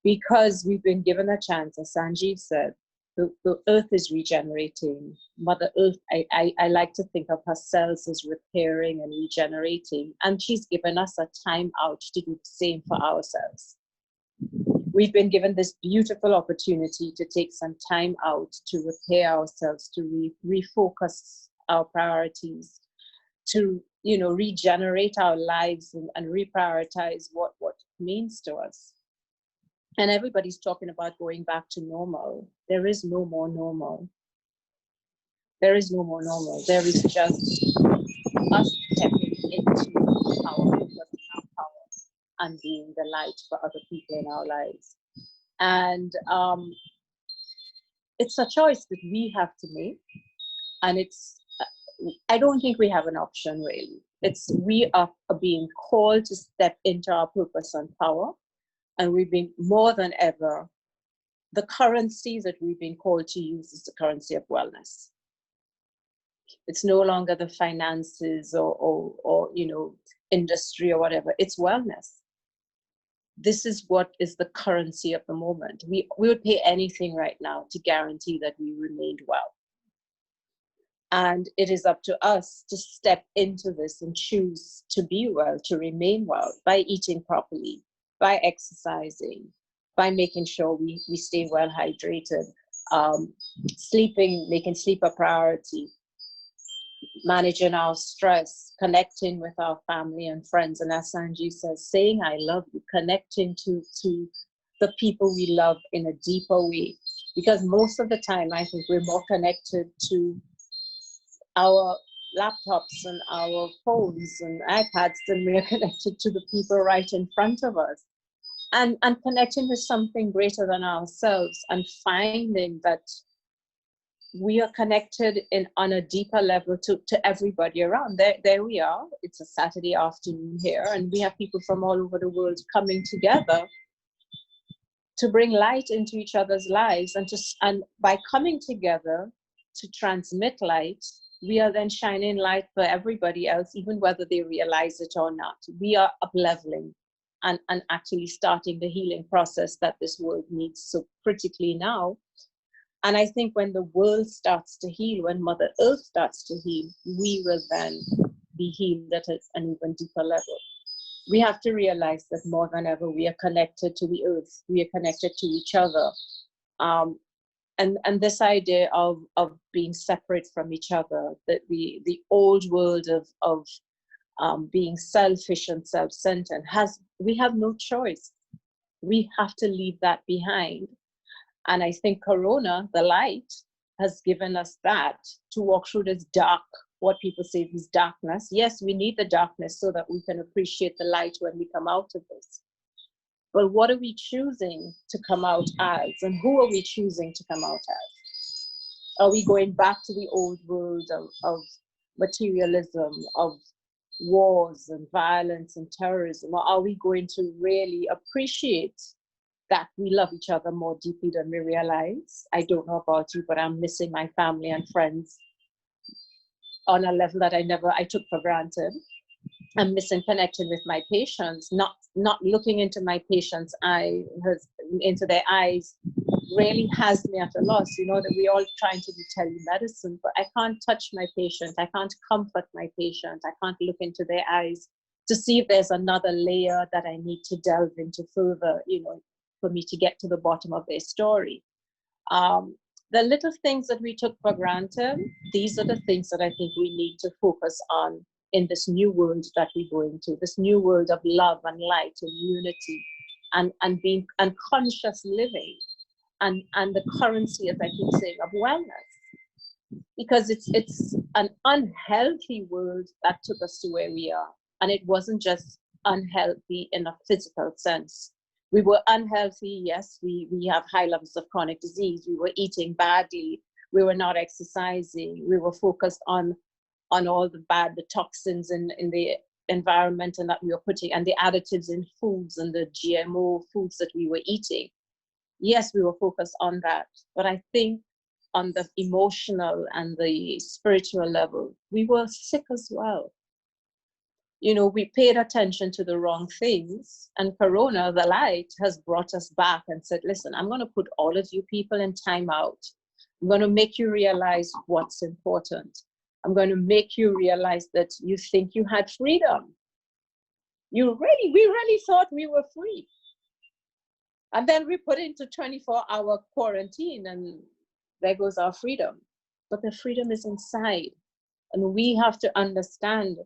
Speaker 6: Because we've been given a chance, as Sanjeev said, the earth is regenerating. Mother Earth, I like to think of herself as repairing and regenerating. And she's given us a time out to do the same for ourselves. We've been given this beautiful opportunity to take some time out to repair ourselves, to refocus our priorities, to, you know, regenerate our lives and reprioritize what it means to us. And everybody's talking about going back to normal. There is no more normal. There is no more normal. There is just us stepping into our personal power and being the light for other people in our lives. And it's a choice that we have to make. And I don't think we have an option really. We are being called to step into our purpose and power. And we've been more than ever, the currency that we've been called to use is the currency of wellness. It's no longer the finances or industry or whatever. It's wellness. This is what is the currency of the moment. We would pay anything right now to guarantee that we remained well. And it is up to us to step into this and choose to be well, to remain well, by eating properly, by exercising, by making sure we stay well hydrated, sleeping, making sleep a priority, managing our stress, connecting with our family and friends. And as Sanjeev says, saying I love you, connecting to the people we love in a deeper way. Because most of the time, I think we're more connected to our laptops and our phones and iPads than we are connected to the people right in front of us. And connecting with something greater than ourselves and finding that we are connected on a deeper level to everybody around. There we are. It's a Saturday afternoon here, and we have people from all over the world coming together to bring light into each other's lives, and by coming together to transmit light, we are then shining light for everybody else, even whether they realize it or not. We are up-leveling and actually starting the healing process that this world needs so critically now. And I think when the world starts to heal, when Mother Earth starts to heal, we will then be healed at an even deeper level. We have to realize that more than ever, we are connected to the earth. We are connected to each other. And this idea of being separate from each other, that the old world of being selfish and self-centered, we have no choice. We have to leave that behind. And I think Corona, the light, has given us that to walk through this dark, what people say is darkness. Yes, we need the darkness so that we can appreciate the light when we come out of this. But what are we choosing to come out as? And who are we choosing to come out as? Are we going back to the old world of materialism, of wars and violence and terrorism? Or are we going to really appreciate that we love each other more deeply than we realize? I don't know about you, but I'm missing my family and friends on a level that I took for granted. I'm missing connecting with my patients, not looking into my patients' eyes, into their eyes, really has me at a loss. You know that we're all trying to do telemedicine, but I can't touch my patient. I can't comfort my patient. I can't look into their eyes to see if there's another layer that I need to delve into further, for me to get to the bottom of their story. The little things that we took for granted, these are the things that I think we need to focus on in this new world that we're going to, this new world of love and light and unity and being and conscious living and the currency, as I keep saying, of wellness. Because it's an unhealthy world that took us to where we are. And it wasn't just unhealthy in a physical sense. We were unhealthy, yes, we have high levels of chronic disease, we were eating badly, we were not exercising, we were focused on all the toxins in the environment and that we were putting, and the additives in foods and the GMO foods that we were eating. Yes, we were focused on that, but I think on the emotional and the spiritual level, we were sick as well. We paid attention to the wrong things, and Corona, the light, has brought us back and said, listen, I'm going to put all of you people in time out. I'm going to make you realize what's important. I'm going to make you realize that you think you had freedom. We really thought we were free. And then we put into 24-hour quarantine, and there goes our freedom. But the freedom is inside. And we have to understand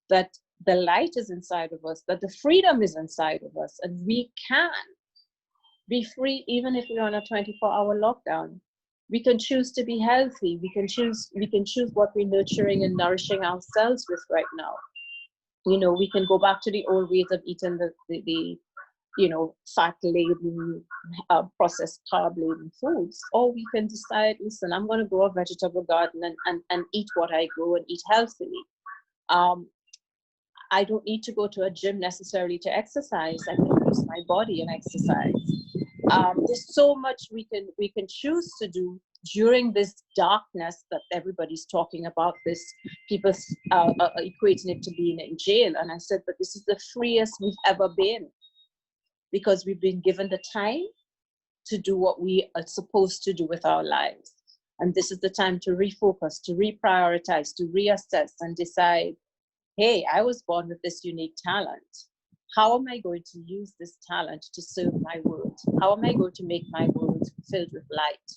Speaker 6: that the light is inside of us, that the freedom is inside of us, and we can be free even if we're on a 24-hour lockdown. We can choose to be healthy. We can choose what we're nurturing and nourishing ourselves with right now. You know, we can go back to the old ways of eating the you know, fat-laden, processed carb-laden foods. Or we can decide, listen, I'm going to grow a vegetable garden and eat what I grow and eat healthily. I don't need to go to a gym necessarily to exercise. I can use my body and exercise. There's so much we can choose to do during this darkness that everybody's talking about, this people equating it to being in jail. And I said, but this is the freest we've ever been, because we've been given the time to do what we are supposed to do with our lives. And this is the time to refocus, to reprioritize, to reassess and decide, hey, I was born with this unique talent. How am I going to use this talent to serve my world? How am I going to make my world filled with light?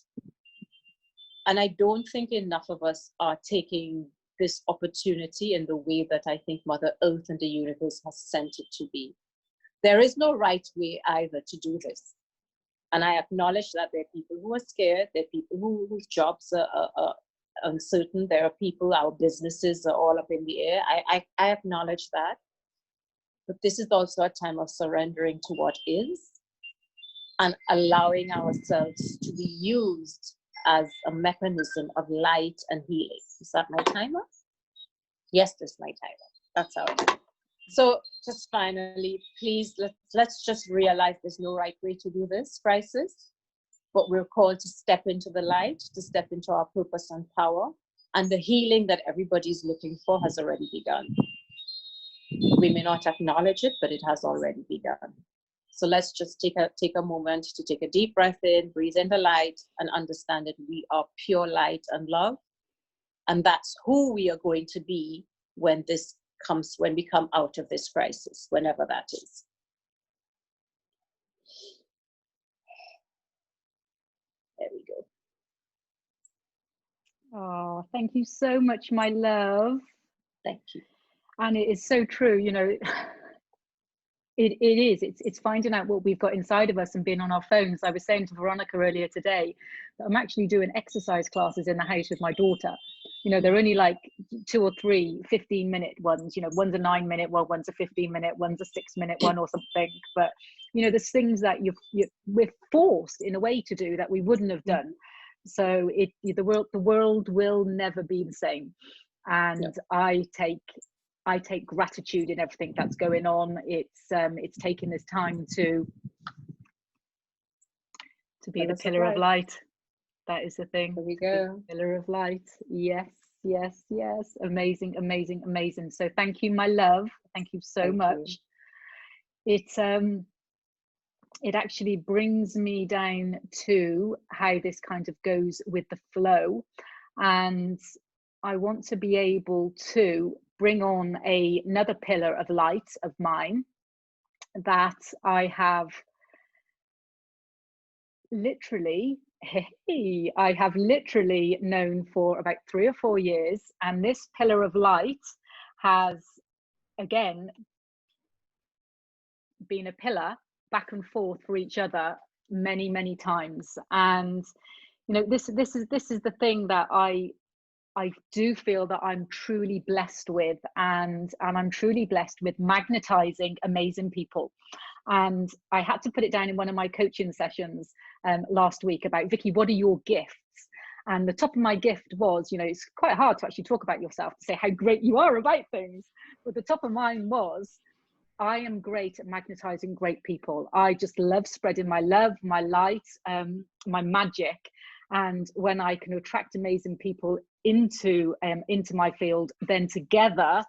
Speaker 6: And I don't think enough of us are taking this opportunity in the way that I think Mother Earth and the universe has sent it to be. There is no right way either to do this. And I acknowledge that there are people who are scared, there are people whose jobs are uncertain, there are people, our businesses are all up in the air. I acknowledge that. But this is also a time of surrendering to what is and allowing ourselves to be used as a mechanism of light and healing. Is that my timer? Yes, that's my timer. That's how it is. So just finally, please, let's just realize there's no right way to do this crisis, but we're called to step into the light, to step into our purpose and power, and the healing that everybody's looking for has already begun. We may not acknowledge it, but it has already begun. So let's just take a moment to take a deep breath in, breathe in the light, and understand that we are pure light and love. And that's who we are going to be when we come out of this crisis, whenever that is. There we go.
Speaker 1: Oh, thank you so much, my love.
Speaker 6: Thank you.
Speaker 1: And it is so true, you know, it's finding out what we've got inside of us and being on our phones. I was saying to Veronica earlier today that I'm actually doing exercise classes in the house with my daughter. You know, they're only like 2 or 3 15-minute ones. You know, one's a 9-minute one, one's a 15-minute, one's a 6-minute one or something. But, you know, there's things that we're forced in a way to do that we wouldn't have done. So the world will never be the same. And yep. I take gratitude in everything that's going on. It's taking this time to be the pillar of light. That is the thing.
Speaker 6: There we go.
Speaker 1: Pillar of light. Yes, yes, yes. Amazing, amazing, amazing. So thank you, my love. Thank you so much. It actually brings me down to how this kind of goes with the flow. And I want to be able to bring on another pillar of light of mine that I have literally known for about 3 or 4 years. And this pillar of light has, again, been a pillar back and forth for each other many, many times. And, you know, this is the thing that I do feel that I'm truly blessed with, and I'm truly blessed with magnetizing amazing people. And I had to put it down in one of my coaching sessions last week about, Vicky, what are your gifts? And the top of my gift was, you know, it's quite hard to actually talk about yourself, to say how great you are about things. But the top of mine was, I am great at magnetizing great people. I just love spreading my love, my light, my magic. And when I can attract amazing people into my field, then together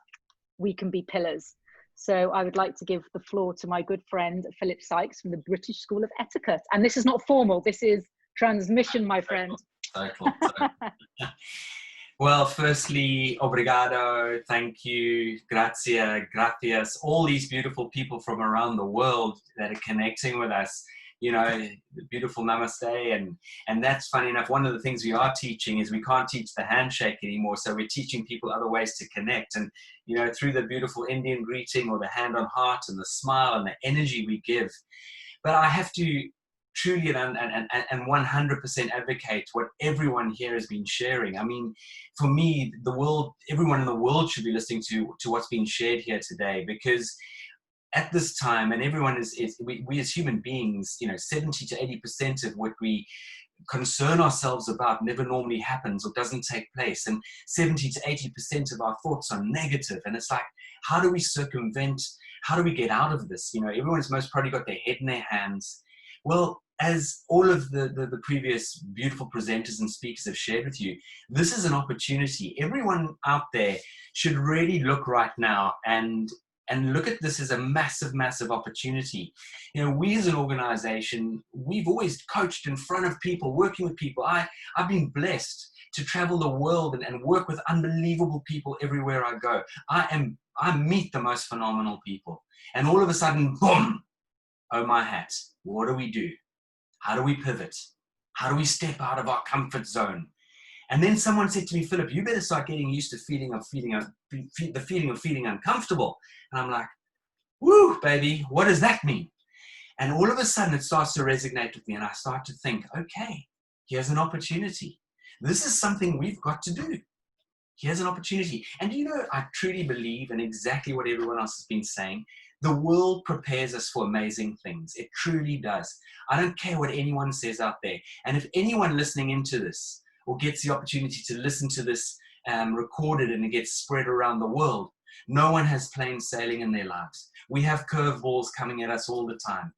Speaker 1: we can be pillars. So I would like to give the floor to my good friend, Philip Sykes from the British School of Etiquette. And this is not formal, this is transmission, my friend.
Speaker 7: Well, firstly, obrigado, thank you, grazie, gracias, all these beautiful people from around the world that are connecting with us. You know, beautiful namaste. And that's funny enough, one of the things we are teaching is we can't teach the handshake anymore. So we're teaching people other ways to connect. And, you know, through the beautiful Indian greeting or the hand on heart and the smile and the energy we give. But I have to truly and 100% advocate what everyone here has been sharing. I mean, for me, everyone in the world should be listening to what's been shared here today, because at this time, and everyone we as human beings, 70 to 80% of what we concern ourselves about never normally happens or doesn't take place, and 70 to 80% of our thoughts are negative. And it's like, how do we circumvent, how do we get out of this? Everyone's most probably got their head in their hands. Well, as all of the previous beautiful presenters and speakers have shared with you, this is an opportunity. Everyone out there should really look right now and look at this as a massive, massive opportunity. We as an organization, we've always coached in front of people, working with people. I've been blessed to travel the world and work with unbelievable people everywhere I go. I meet the most phenomenal people. And all of a sudden, boom, oh my hat, what do we do? How do we pivot? How do we step out of our comfort zone? And then someone said to me, Philip, you better start getting used to the feeling of feeling uncomfortable. And I'm like, woo, baby, what does that mean? And all of a sudden it starts to resonate with me, and I start to think, okay, here's an opportunity. This is something we've got to do. Here's an opportunity. And I truly believe in exactly what everyone else has been saying. The world prepares us for amazing things. It truly does. I don't care what anyone says out there. And if anyone listening into this or gets the opportunity to listen to this recorded and it gets spread around the world, no one has plain sailing in their lives. We have curveballs coming at us all the time.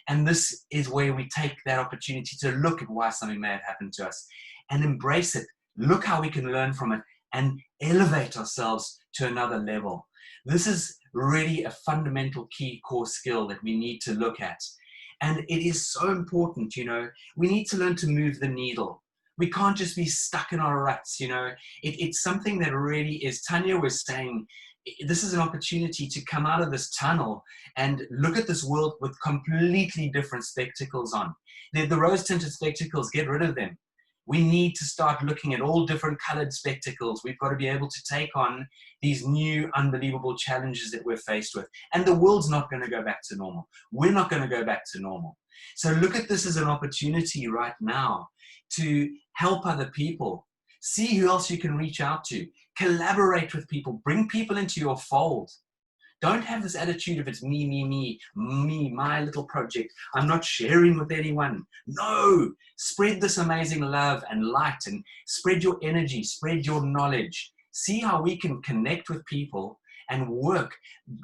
Speaker 7: And this is where we take that opportunity to look at why something may have happened to us and embrace it. Look how we can learn from it and elevate ourselves to another level. This is really a fundamental key core skill that we need to look at. And it is so important, we need to learn to move the needle. We can't just be stuck in our ruts, It's something that really is, Tanya was saying, this is an opportunity to come out of this tunnel and look at this world with completely different spectacles on. The rose-tinted spectacles, get rid of them. We need to start looking at all different colored spectacles. We've got to be able to take on these new, unbelievable challenges that we're faced with. And the world's not going to go back to normal. We're not going to go back to normal. So look at this as an opportunity right now to help other people. See who else you can reach out to. Collaborate with people. Bring people into your fold. Don't have this attitude of it's me, my little project. I'm not sharing with anyone. No, spread this amazing love and light and spread your energy, spread your knowledge. See how we can connect with people and work,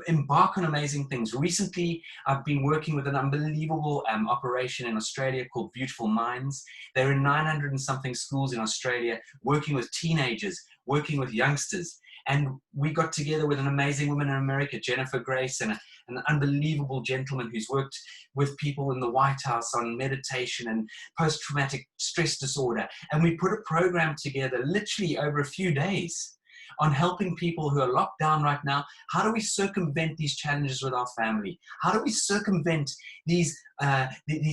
Speaker 7: embark on amazing things. Recently, I've been working with an unbelievable operation in Australia called Beautiful Minds. They're in 900 and something schools in Australia, working with teenagers, working with youngsters. And we got together with an amazing woman in America, Jennifer Grace, and an unbelievable gentleman who's worked with people in the White House on meditation and post-traumatic stress disorder. And we put a program together literally over a few days on helping people who are locked down right now. How do we circumvent these challenges with our family? How do we circumvent these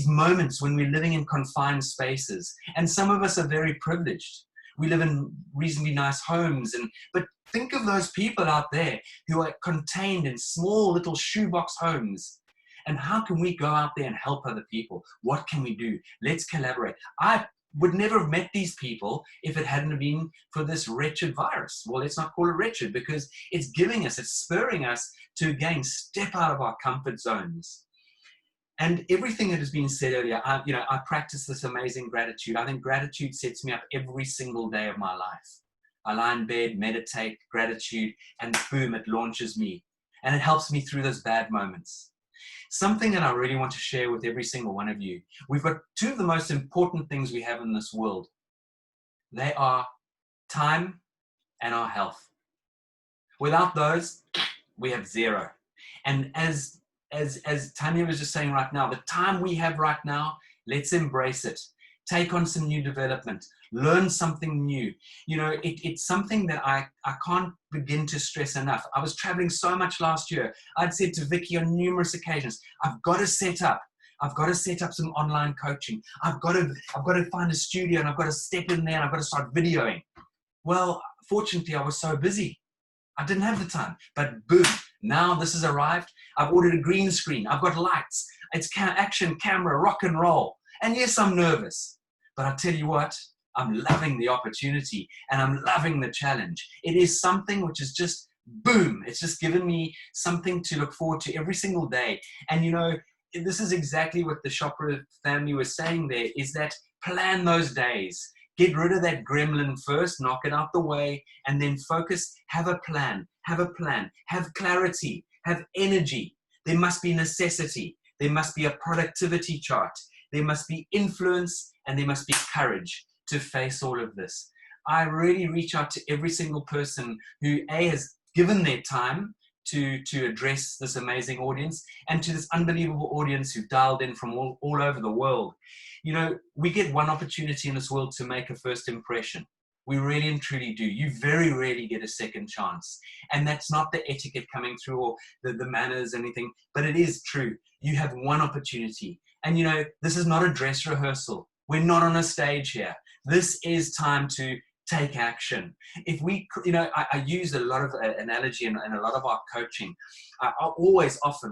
Speaker 7: moments when we're living in confined spaces? And some of us are very privileged. We live in reasonably nice homes, but think of those people out there who are contained in small little shoebox homes. And how can we go out there and help other people? What can we do? Let's collaborate. I would never have met these people if it hadn't been for this wretched virus. Well, let's not call it wretched, because it's spurring us to again step out of our comfort zones. And everything that has been said earlier, I practice this amazing gratitude. I think gratitude sets me up every single day of my life. I lie in bed, meditate, gratitude, and boom, it launches me. And it helps me through those bad moments. Something that I really want to share with every single one of you. We've got two of the most important things we have in this world. They are time and our health. Without those, we have zero. And as Tanya was just saying right now, the time we have right now, let's embrace it. Take on some new development. Learn something new. It's something that I can't begin to stress enough. I was traveling so much last year. I'd said to Vicky on numerous occasions, I've got to set up some online coaching. I've got to find a studio, and I've got to step in there, and I've got to start videoing. Well, fortunately, I was so busy. I didn't have the time, but boom, now this has arrived. I've ordered a green screen. I've got lights. It's action, camera, rock and roll. And yes, I'm nervous, but I tell you what, I'm loving the opportunity and I'm loving the challenge. It is something which is just boom. It's just given me something to look forward to every single day. And you know, this is exactly what the Chopra family was saying there, is that plan those days. Get rid of that gremlin first, knock it out the way, and then focus. Have a plan, have clarity, have energy. There must be necessity. There must be a productivity chart. There must be influence, and there must be courage to face all of this. I really reach out to every single person who has given their time to address this amazing audience, and to this unbelievable audience who dialed in from all over the world. You know, we get one opportunity in this world to make a first impression. We really and truly do. You very rarely get a second chance. And that's not the etiquette coming through or the manners, anything, but it is true. You have one opportunity. And you know, this is not a dress rehearsal. We're not on a stage here. This is time to take action. If we, you know, I use a lot of analogy in a lot of our coaching. I always often,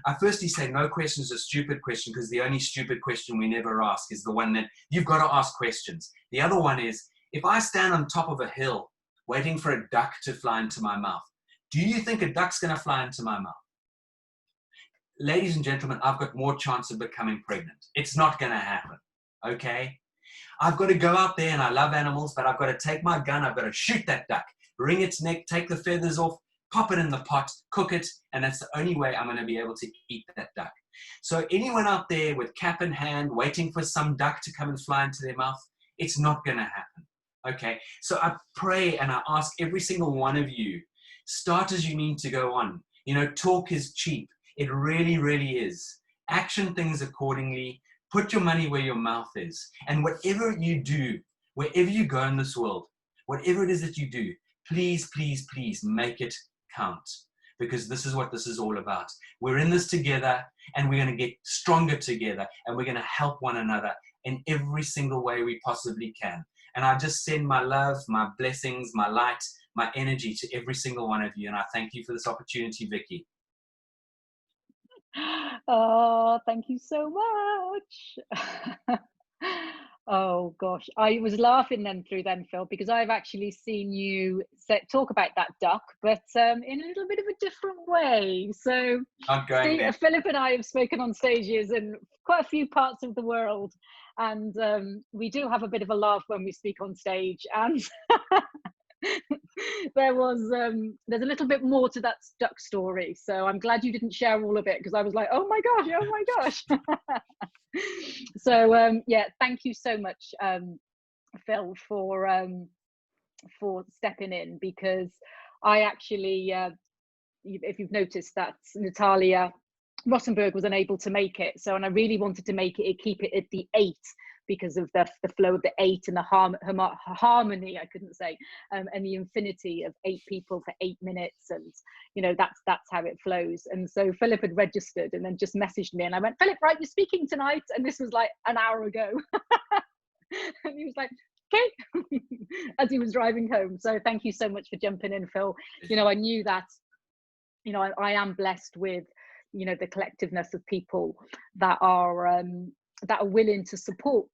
Speaker 7: I firstly say no question is a stupid question, because the only stupid question we never ask is the one that you've got to ask questions. The other one is, if I stand on top of a hill waiting for a duck to fly into my mouth, do you think a duck's going to fly into my mouth? Ladies and gentlemen, I've got more chance of becoming pregnant. It's not going to happen, okay? I've got to go out there, and I love animals, but I've got to take my gun, I've got to shoot that duck, wring its neck, take the feathers off, pop it in the pot, cook it, and that's the only way I'm going to be able to eat that duck. So anyone out there with cap in hand, waiting for some duck to come and fly into their mouth, it's not going to happen, okay? So I pray and I ask every single one of you, start as you need to go on. You know, talk is cheap. It really, really is. Action things accordingly. Put your money where your mouth is. And whatever you do, wherever you go in this world, whatever it is that you do, please, please, please make it count. Because this is what this is all about. We're in this together, and we're going to get stronger together, and we're going to help one another in every single way we possibly can. And I just send my love, my blessings, my light, my energy to every single one of you. And I thank you for this opportunity, Vicky.
Speaker 1: Oh, thank you so much. Oh gosh, I was laughing then through then, Phil, because I've actually seen you talk about that duck, but in a little bit of a different way. So Philip and I have spoken on stages in quite a few parts of the world, and we do have a bit of a laugh when we speak on stage. And there's a little bit more to that duck story, so I'm glad you didn't share all of it, because I was like, oh my gosh. So yeah, thank you so much, Phil, for stepping in, because I actually if you've noticed that Natalia Rottenberg was unable to make it, and I really wanted to keep it at the 8, because of the flow of the 8 and the harmony, I couldn't say, and the infinity of 8 people for 8 minutes, and you know, that's how it flows. And so Philip had registered and then just messaged me, and I went, Philip, right, you're speaking tonight, and this was like an hour ago. And he was like, okay, as he was driving home. So thank you so much for jumping in, Phil. You know, I knew that, you know, I am blessed with, you know, the collectiveness of people that are willing to support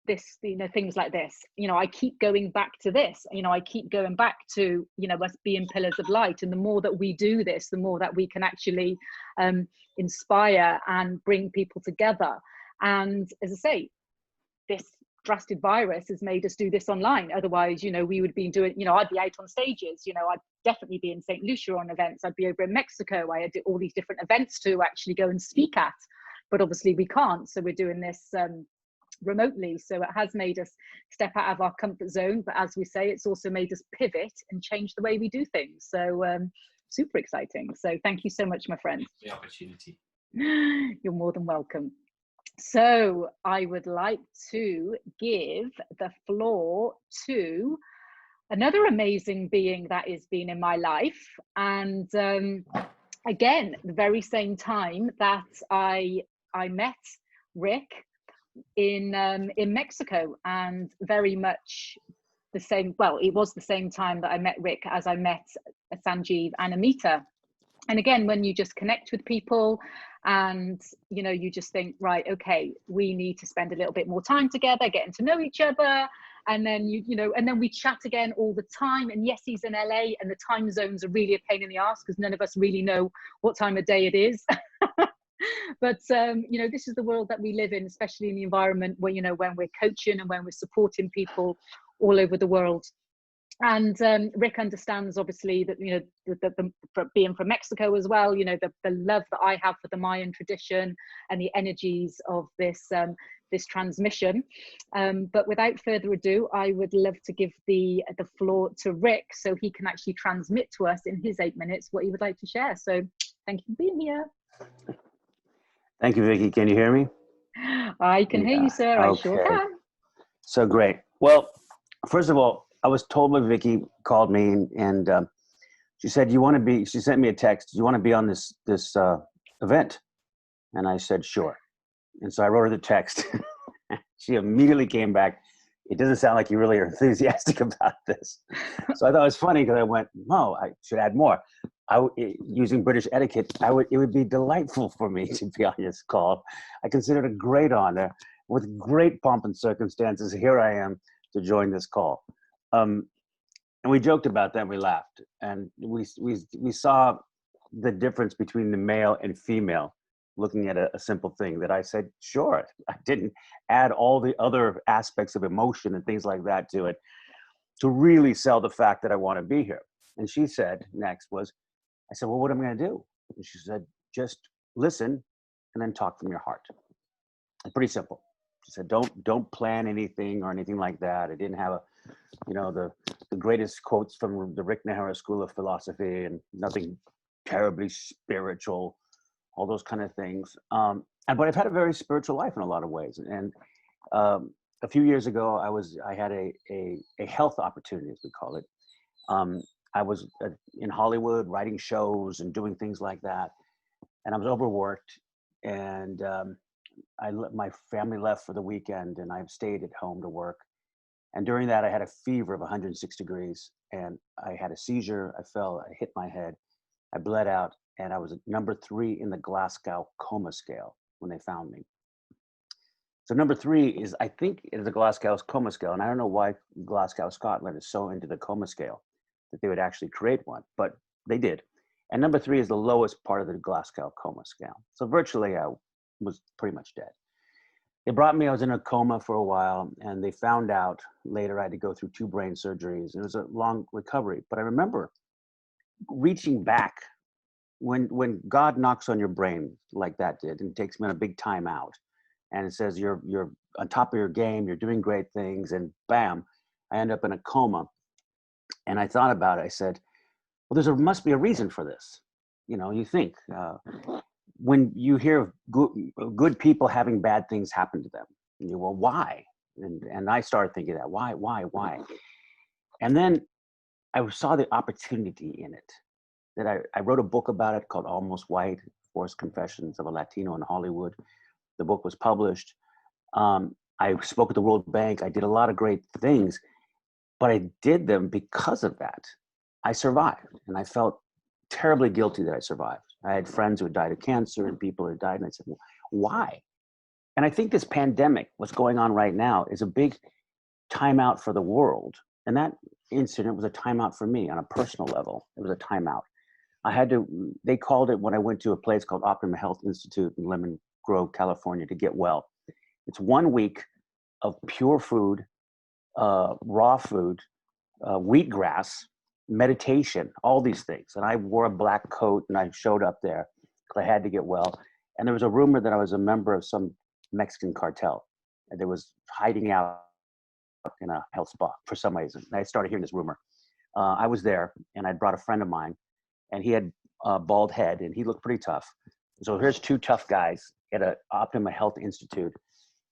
Speaker 1: this, you know, things like this. You know, I keep going back to this, you know, I keep going back to, you know, us being pillars of light. And the more that we do this, the more that we can actually inspire and bring people together. And as I say, this drastic virus has made us do this online. Otherwise, you know, we would be doing, you know, I'd be out on stages, you know, I'd definitely be in St. Lucia on events, I'd be over in Mexico, I had all these different events to actually go and speak at, but obviously we can't, so we're doing this remotely. So it has made us step out of our comfort zone, but as we say, it's also made us pivot and change the way we do things. So super exciting. So thank you so much, my friend.
Speaker 7: The opportunity.
Speaker 1: You're more than welcome. So I would like to give the floor to another amazing being that has been in my life, and again, the very same time that I met Rick in Mexico, and very much the same, well, it was the same time that I met Rick as I met Sanjeev and Amita. And again, when you just connect with people and, you know, you just think, right, okay, we need to spend a little bit more time together, getting to know each other. And then, you know, and then we chat again all the time. And yes, he's in LA and the time zones are really a pain in the ass because none of us really know what time of day it is. But, you know, this is the world that we live in, especially in the environment where, you know, when we're coaching and when we're supporting people all over the world. And Rick understands, obviously, that, you know, for being from Mexico as well, you know, the love that I have for the Mayan tradition and the energies of this this transmission. But without further ado, I would love to give the floor to Rick so he can actually transmit to us in his 8 minutes what he would like to share. So thank you for being here.
Speaker 8: Thank you, Vicky. Can you hear me?
Speaker 1: I can hear you, sir. I sure can.
Speaker 8: So great. Well, first of all, I was told by Vicky, called me, and she said, "You want to be?" She sent me a text. "You want to be on this event?" And I said, "Sure." And so I wrote her the text. She immediately came back. "It doesn't sound like you really are enthusiastic about this." So I thought it was funny because I went, "No, I should add more." Using British etiquette, it would be delightful for me to be on this call. I consider it a great honor. With great pomp and circumstances, here I am to join this call. And we joked about that, and we laughed. And we saw the difference between the male and female looking at a simple thing that I said, sure. I didn't add all the other aspects of emotion and things like that to it to really sell the fact that I want to be here. And she said, next was, I said, well, what am I going to do? And she said, just listen and then talk from your heart. It's pretty simple. She said, don't plan anything or anything like that. I didn't have the greatest quotes from the Rick Nehara School of Philosophy and nothing terribly spiritual, all those kind of things. But I've had a very spiritual life in a lot of ways. And a few years ago, I had a health opportunity, as we call it. I was in Hollywood writing shows and doing things like that. And I was overworked, and my family left for the weekend, and I stayed at home to work. And during that, I had a fever of 106 degrees, and I had a seizure. I hit my head. I bled out, and I was at number 3 in the Glasgow coma scale when they found me. So number 3 is, I think, is the Glasgow coma scale. And I don't know why Glasgow, Scotland is so into the coma scale that they would actually create one, but they did. And number 3 is the lowest part of the Glasgow coma scale. So virtually I was pretty much dead. They brought me, I was in a coma for a while, and they found out later I had to go through 2 brain surgeries. It was a long recovery, but I remember reaching back when God knocks on your brain like that did and takes me on a big time out, and it says you're on top of your game, you're doing great things, and bam, I end up in a coma. And I thought about it. I said, well, must be a reason for this. You know, you think when you hear of good people having bad things happen to them, and you, well, why? And I started thinking that, why? And then I saw the opportunity in it. That I wrote a book about it called Almost White, Forced Confessions of a Latino in Hollywood. The book was published. I spoke at the World Bank. I did a lot of great things, but I did them because of that. I survived, and I felt terribly guilty that I survived. I had friends who had died of cancer and people who had died, and I said, well, why? And I think this pandemic, what's going on right now, is a big timeout for the world. And that incident was a timeout for me on a personal level. It was a timeout. They called it, when I went to a place called Optima Health Institute in Lemon Grove, California, to get well. It's 1 week of pure food, raw food, wheatgrass, meditation, all these things. And I wore a black coat and I showed up there because I had to get well. And there was a rumor that I was a member of some Mexican cartel and there was hiding out in a health spa for some reason. And I started hearing this rumor. I was there, and I brought a friend of mine, and he had a bald head and he looked pretty tough. So here's 2 tough guys at an Optima Health Institute,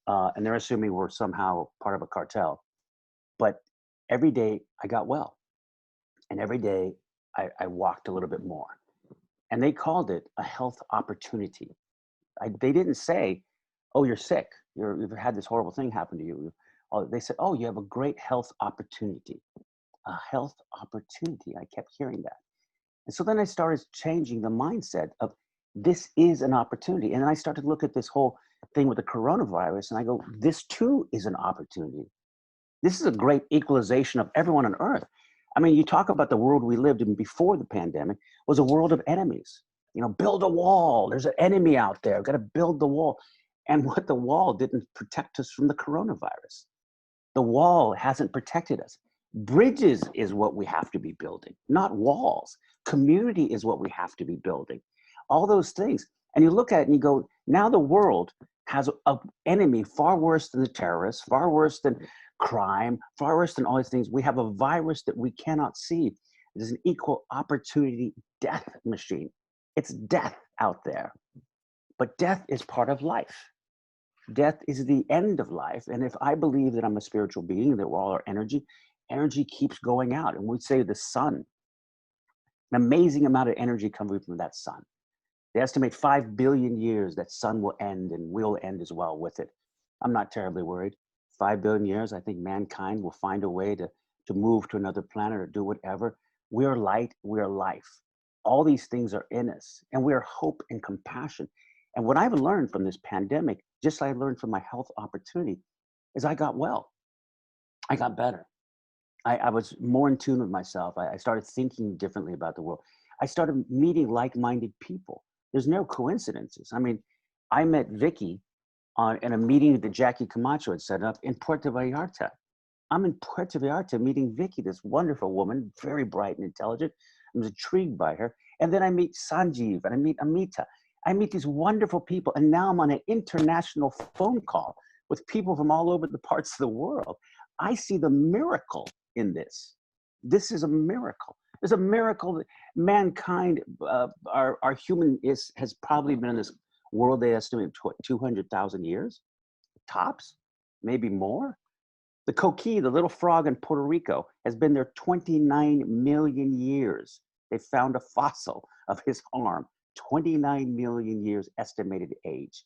Speaker 8: and they're assuming we're somehow part of a cartel. But every day I got well, and every day I walked a little bit more. And they called it a health opportunity. They didn't say, oh, you're sick. You've had this horrible thing happen to you. They said, oh, you have a great health opportunity. A health opportunity. I kept hearing that. And so then I started changing the mindset of this is an opportunity. And then I started to look at this whole thing with the coronavirus and I go, this too is an opportunity. This is a great equalization of everyone on earth. I mean, you talk about the world we lived in before the pandemic was a world of enemies. You know, build a wall. There's an enemy out there. Got to build the wall. And what the wall didn't protect us from the coronavirus. The wall hasn't protected us. Bridges is what we have to be building, not walls. Community is what we have to be building. All those things. And you look at it and you go, now the world has an enemy far worse than the terrorists, far worse than crime, far worse than all these things. We have a virus that we cannot see. It is an equal opportunity death machine. It's death out there. But death is part of life. Death is the end of life. And if I believe that I'm a spiritual being, that we're all our energy, energy keeps going out. And we say the sun, an amazing amount of energy coming from that sun. They estimate 5 billion years that sun will end and we'll end as well with it. I'm not terribly worried. 5 billion years, I think mankind will find a way to move to another planet or do whatever. We're light, we're life. All these things are in us, and we are hope and compassion. And what I've learned from this pandemic, just like I learned from my health opportunity, is I got well. I got better. I was more in tune with myself. I started thinking differently about the world. I started meeting like-minded people. There's no coincidences. I mean, I met Vicky in a meeting that Jackie Camacho had set up in Puerto Vallarta. I'm in Puerto Vallarta meeting Vicky, this wonderful woman, very bright and intelligent. I was intrigued by her. And then I meet Sanjeev and I meet Amita. I meet these wonderful people. And now I'm on an international phone call with people from all over the parts of the world. I see the miracle in this. This is a miracle. There's a miracle that mankind, our human has probably been in this world, they estimate 200,000 years, tops, maybe more. The coquille, the little frog in Puerto Rico, has been there 29 million years. They found a fossil of his arm, 29 million years estimated age.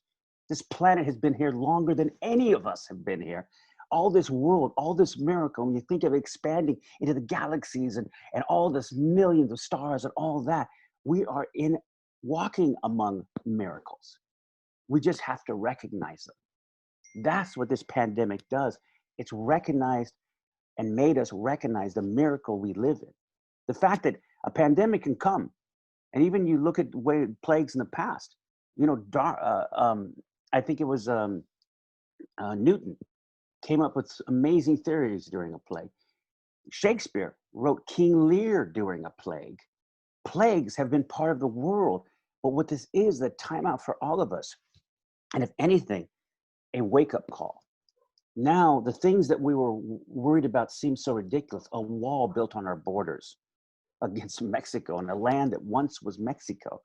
Speaker 8: This planet has been here longer than any of us have been here. All this world, all this miracle, when you think of expanding into the galaxies and all this millions of stars and all that, we are walking among miracles. We just have to recognize them. That's what this pandemic does. It's recognized and made us recognize the miracle we live in. The fact that a pandemic can come, and even you look at the way plagues in the past, you know, I think it was Newton came up with amazing theories during a plague. Shakespeare wrote King Lear during a plague. Plagues have been part of the world, but what this is, the timeout for all of us. And if anything, a wake-up call. Now, the things that we were worried about seem so ridiculous. A wall built on our borders against Mexico, and a land that once was Mexico.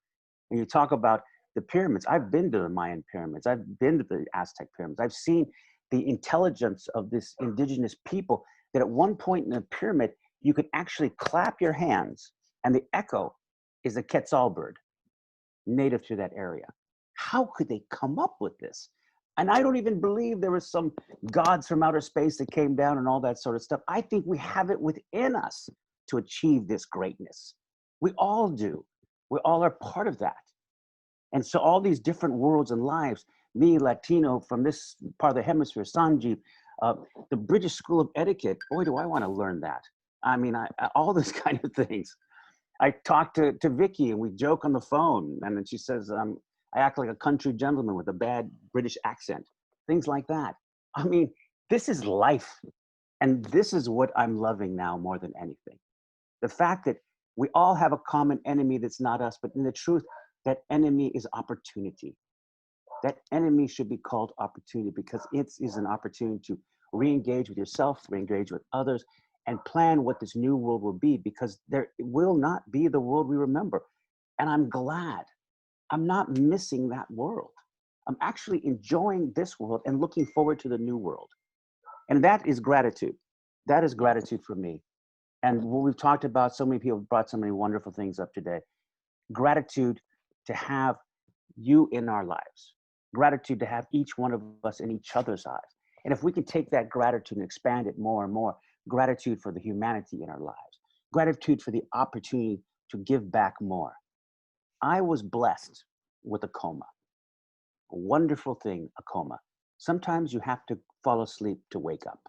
Speaker 8: And you talk about the pyramids. I've been to the Mayan pyramids. I've been to the Aztec pyramids. I've seen the intelligence of this indigenous people that at one point in the pyramid, you could actually clap your hands and the echo is a Quetzal bird native to that area. How could they come up with this? And I don't even believe there was some gods from outer space that came down and all that sort of stuff. I think we have it within us to achieve this greatness. We all do. We all are part of that. And so all these different worlds and lives, me, Latino, from this part of the hemisphere, Sanjeev, the British School of Etiquette, boy, do I want to learn that. I mean, all those kind of things. I talked to Vicky and we joke on the phone, and then she says, I act like a country gentleman with a bad British accent, things like that. I mean, this is life. And this is what I'm loving now more than anything. The fact that we all have a common enemy that's not us, but in the truth, that enemy is opportunity. That enemy should be called opportunity because it is an opportunity to re-engage with yourself, re-engage with others, and plan what this new world will be, because there will not be the world we remember. And I'm glad. I'm not missing that world. I'm actually enjoying this world and looking forward to the new world. And that is gratitude. That is gratitude for me. And what we've talked about, so many people brought so many wonderful things up today. Gratitude to have you in our lives. Gratitude to have each one of us in each other's lives. And if we can take that gratitude and expand it more and more, gratitude for the humanity in our lives, gratitude for the opportunity to give back more. I was blessed with a coma, a wonderful thing, a coma. Sometimes you have to fall asleep to wake up.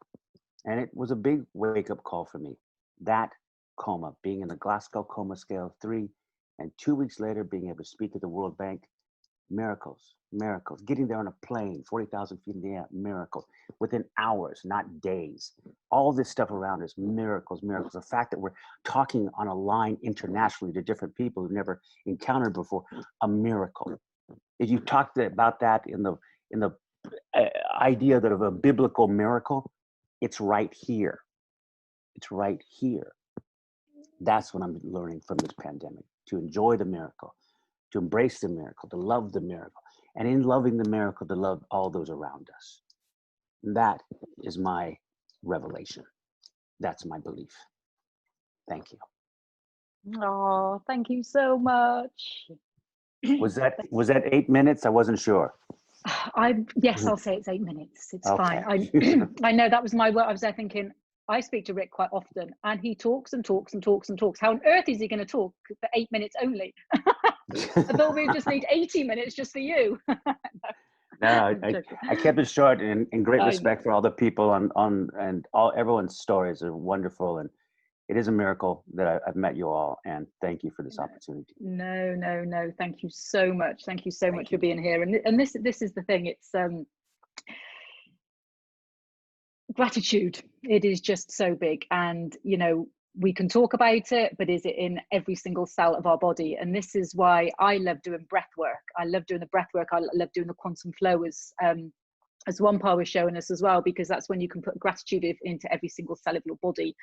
Speaker 8: And it was a big wake-up call for me. That coma, being in the Glasgow coma scale of 3, and 2 weeks later being able to speak at the World Bank, miracles, miracles. Getting there on a plane, 40,000 feet in the air, miracle. Within hours, not days. All this stuff around us, miracles, miracles. The fact that we're talking on a line internationally to different people who've never encountered before, a miracle. If you talked about that in the idea that of a biblical miracle, it's right here. It's right here. That's what I'm learning from this pandemic, to enjoy the miracle, to embrace the miracle, to love the miracle, and in loving the miracle, to love all those around us. And that is my revelation. That's my belief. Thank you.
Speaker 1: Oh, thank you so much.
Speaker 8: Was that 8 minutes? I wasn't sure.
Speaker 1: Yes, I'll say it's 8 minutes. It's
Speaker 8: Okay.
Speaker 1: fine. I know that was my word. I was there thinking, I speak to Rick quite often, and he talks and talks and talks and talks. How on earth is he going to talk for 8 minutes only? I thought we just need 80 minutes just for you.
Speaker 8: No, I kept it short, and in great respect for all the people on and everyone's stories are wonderful, and it is a miracle that I've met you all, and thank you for this opportunity.
Speaker 1: No. Thank you so much. Thank you so much for being here. And this is the thing. It's gratitude. It is just so big, and you know, we can talk about it, but is it in every single cell of our body? And this is why I love doing breath work. I love doing the breath work. I love doing the quantum flow, as Wampa was showing us as well, because that's when you can put gratitude into every single cell of your body.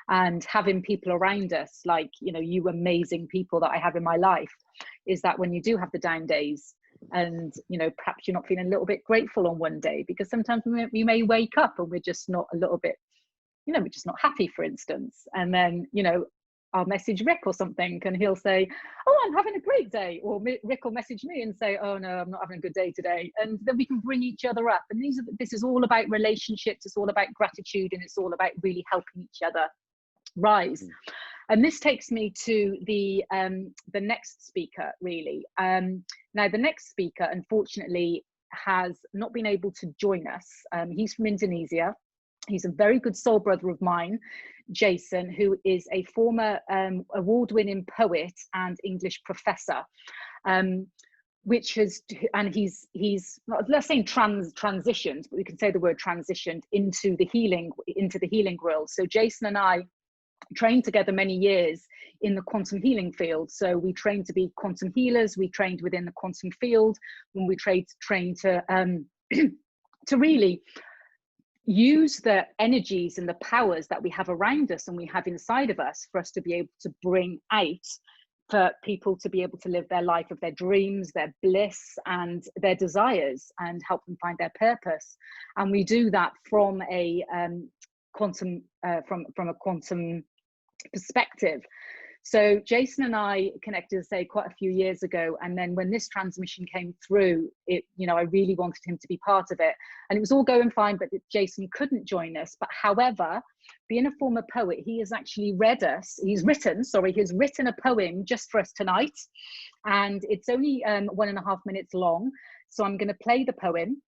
Speaker 1: And having people around us, like, you know, you amazing people that I have in my life, is that when you do have the down days, and you know, perhaps you're not feeling a little bit grateful on one day, because sometimes we may wake up and we're just not a little bit, you know, we're just not happy, for instance. And then, you know, I'll message Rick or something, and he'll say, oh, I'm having a great day. Or Rick will message me and say, oh no, I'm not having a good day today. And then we can bring each other up. And this is all about relationships. It's all about gratitude, and it's all about really helping each other rise. And this takes me to the next speaker, really. Now, the next speaker, unfortunately, has not been able to join us. He's from Indonesia. He's a very good soul brother of mine, Jason, who is a former award-winning poet and English professor, which has, and he's let's say transitioned, but we can say the word transitioned into the healing world. So Jason and I trained together many years in the quantum healing field. So we trained to be quantum healers. We trained within the quantum field when we trained to to really use the energies and the powers that we have around us and we have inside of us, for us to be able to bring out, for people to be able to live their life of their dreams, their bliss and their desires, and help them find their purpose. And we do that from a quantum from a quantum perspective. So Jason and I connected, say, quite a few years ago, and then when this transmission came through, it, you know, I really wanted him to be part of it, and it was all going fine, but Jason couldn't join us. But however, being a former poet, he has actually he's written a poem just for us tonight, and it's only 1.5 minutes long. So I'm going to play the poem.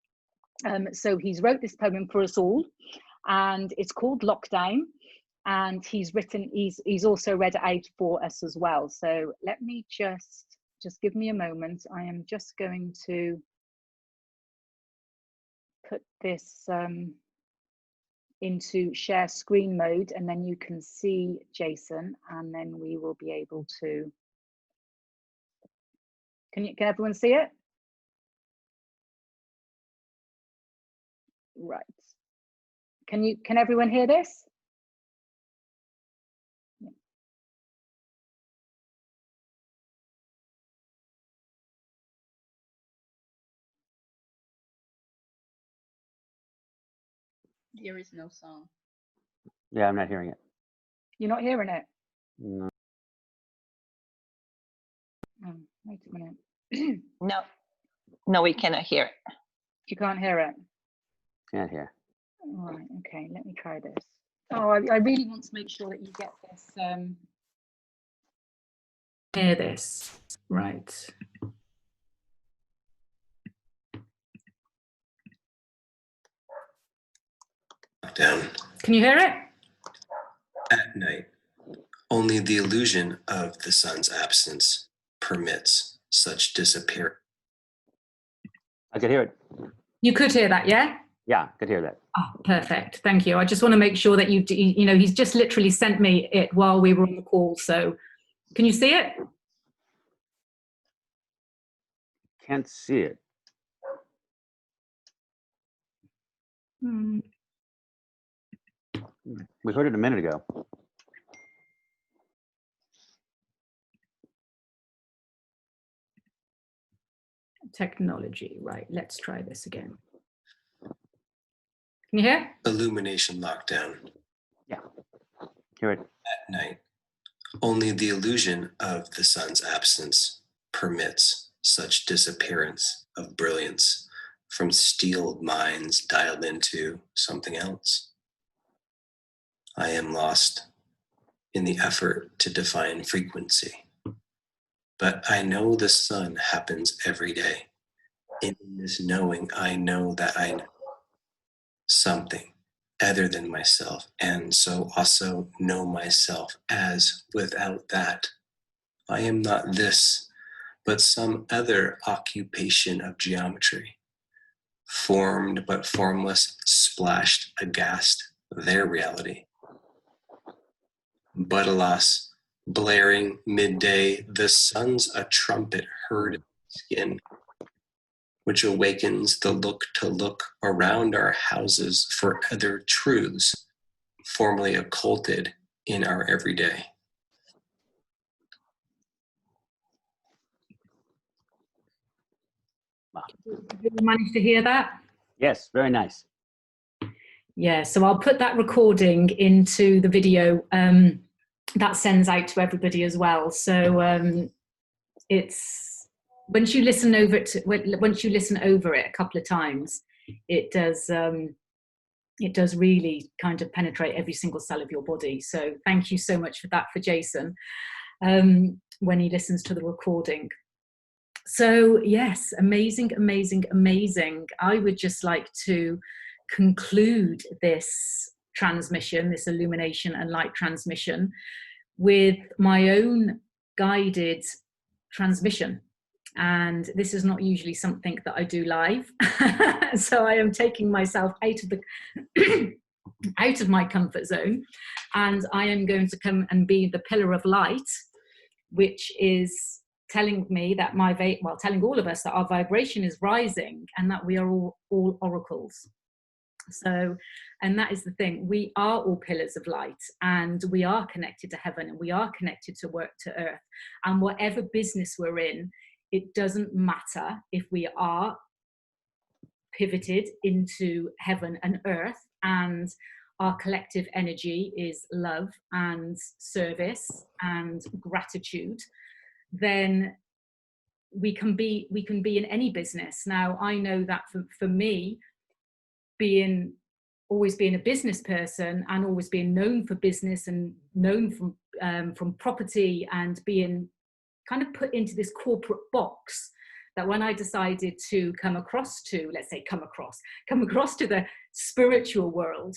Speaker 1: So he's wrote this poem for us all, and it's called Lockdown. And he's also read it out for us as well. So let me just give me a moment. I am just going to put this into share screen mode, and then you can see Jason, and then we will be able to. Can everyone see it? Right. Can everyone hear this?
Speaker 9: There is no song.
Speaker 8: Yeah, I'm not hearing it.
Speaker 1: You're not hearing it?
Speaker 8: No.
Speaker 1: Oh, wait a minute.
Speaker 9: No, we cannot hear it.
Speaker 1: You can't hear it?
Speaker 8: Can't hear.
Speaker 1: All right, okay, let me try this. Oh, I really want to make sure that you get this. hear this. Right.
Speaker 10: Down
Speaker 1: Can you hear it?
Speaker 10: at night. Only the illusion of the sun's absence permits such disappearance.
Speaker 8: I could hear it.
Speaker 1: You could hear that, yeah?
Speaker 8: Yeah, I could hear that.
Speaker 1: Oh, perfect. Thank you. I just want to make sure that you know, he's just literally sent me it while we were on the call. So can you see it?
Speaker 8: Can't see it.
Speaker 1: Hmm.
Speaker 8: We heard it a minute ago.
Speaker 1: Technology. Right. Let's try this again. Can you hear?
Speaker 10: Illumination lockdown
Speaker 8: Yeah, hear it.
Speaker 10: at night. Only the illusion of the sun's absence permits such disappearance of brilliance from steeled minds dialed into something else. I am lost in the effort to define frequency, but I know the sun happens every day. In this knowing, I know that I know something other than myself, and so also know myself as without that. I am not this, but some other occupation of geometry, formed but formless, splashed aghast their reality. But alas, blaring midday, the sun's a trumpet heard in skin, which awakens the look to look around our houses for other truths formerly occulted in our everyday.
Speaker 1: Did you manage to hear that?
Speaker 8: Yes, very nice.
Speaker 1: Yeah, so I'll put that recording into the video that sends out to everybody as well. So it's once you listen over it a couple of times, it does really kind of penetrate every single cell of your body. So thank you so much for that for Jason when he listens to the recording. So yes, amazing, amazing, amazing. I would just like to conclude this transmission, this illumination and light transmission, with my own guided transmission. And this is not usually something that I do live. So I am taking myself out of the out of my comfort zone, and I am going to come and be the pillar of light, which is telling me that telling all of us that our vibration is rising and that we are all oracles. So, and that is the thing, we are all pillars of light, and we are connected to heaven, and we are connected to earth, and whatever business we're in, it doesn't matter if we are pivoted into heaven and earth, and our collective energy is love and service and gratitude, then we can be in any business. Now, I know that for me, always being a business person and always being known for business and known from property and being kind of put into this corporate box, that when I decided to come across to the spiritual world,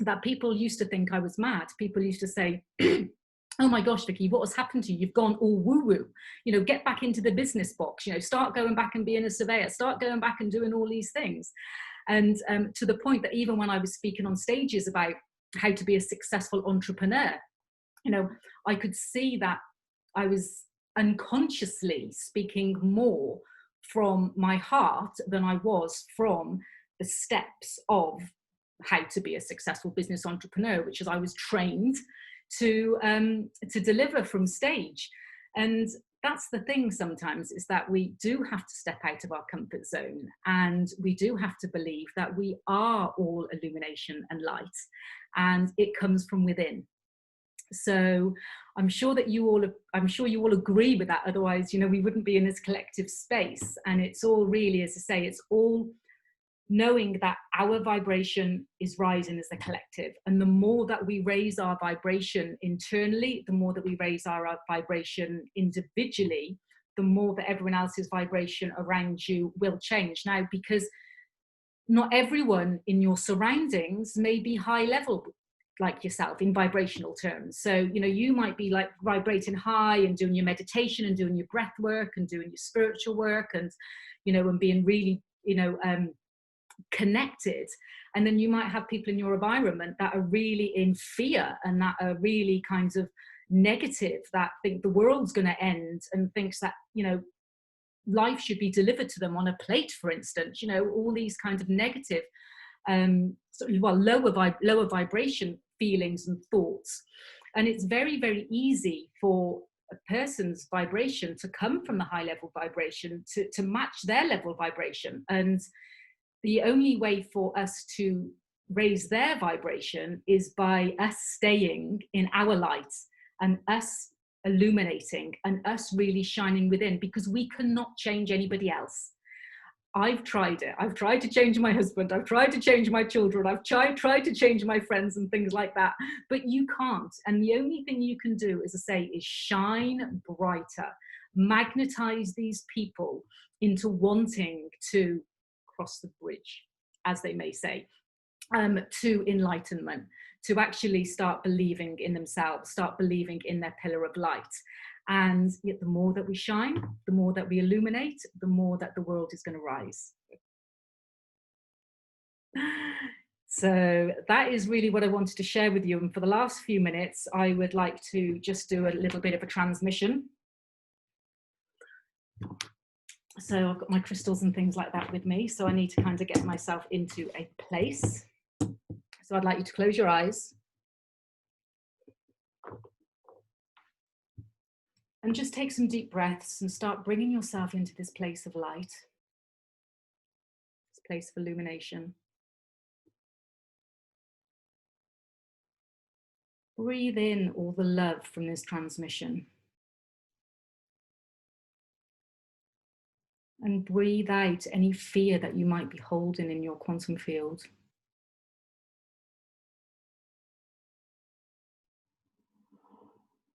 Speaker 1: that people used to think I was mad. People used to say, oh my gosh, Vicky, what has happened to you? You've gone all woo-woo. Get back into the business box. Start going back and being a surveyor. Start going back and doing all these things. And to the point that even when I was speaking on stages about how to be a successful entrepreneur, I could see that I was unconsciously speaking more from my heart than I was from the steps of how to be a successful business entrepreneur, which is I was trained to deliver from stage. And that's the thing sometimes, is that we do have to step out of our comfort zone, and we do have to believe that we are all illumination and light, and it comes from within. So I'm sure you all agree with that. Otherwise, we wouldn't be in this collective space. And it's all really, as I say, it's all knowing that our vibration is rising as a collective. And the more that we raise our vibration internally, the more that we raise our vibration individually, the more that everyone else's vibration around you will change. Now, because not everyone in your surroundings may be high level like yourself in vibrational terms. So, you know, you might be like vibrating high and doing your meditation and doing your breath work and doing your spiritual work and, you know, and being really, you know, connected. And then you might have people in your environment that are really in fear and that are really kind of negative, that think the world's going to end and thinks that, you know, life should be delivered to them on a plate, for instance, you know, all these kind of negative, lower vibration feelings and thoughts. And it's very, very easy for a person's vibration to come from the high level vibration to match their level of vibration. And the only way for us to raise their vibration is by us staying in our light and us illuminating and us really shining within, because we cannot change anybody else. I've tried it. I've tried to change my husband. I've tried to change my children. I've tried to change my friends and things like that. But you can't. And the only thing you can do, as I say, is shine brighter, magnetize these people into wanting to cross the bridge, as they may say, to enlightenment, to actually start believing in themselves, start believing in their pillar of light. And yet the more that we shine, the more that we illuminate, the more that the world is going to rise. So that is really what I wanted to share with you. And for the last few minutes, I would like to just do a little bit of a transmission. So I've got my crystals and things like that with me. So I need to kind of get myself into a place. So I'd like you to close your eyes. And just take some deep breaths and start bringing yourself into this place of light, this place of illumination. Breathe in all the love from this transmission. And breathe out any fear that you might be holding in your quantum field.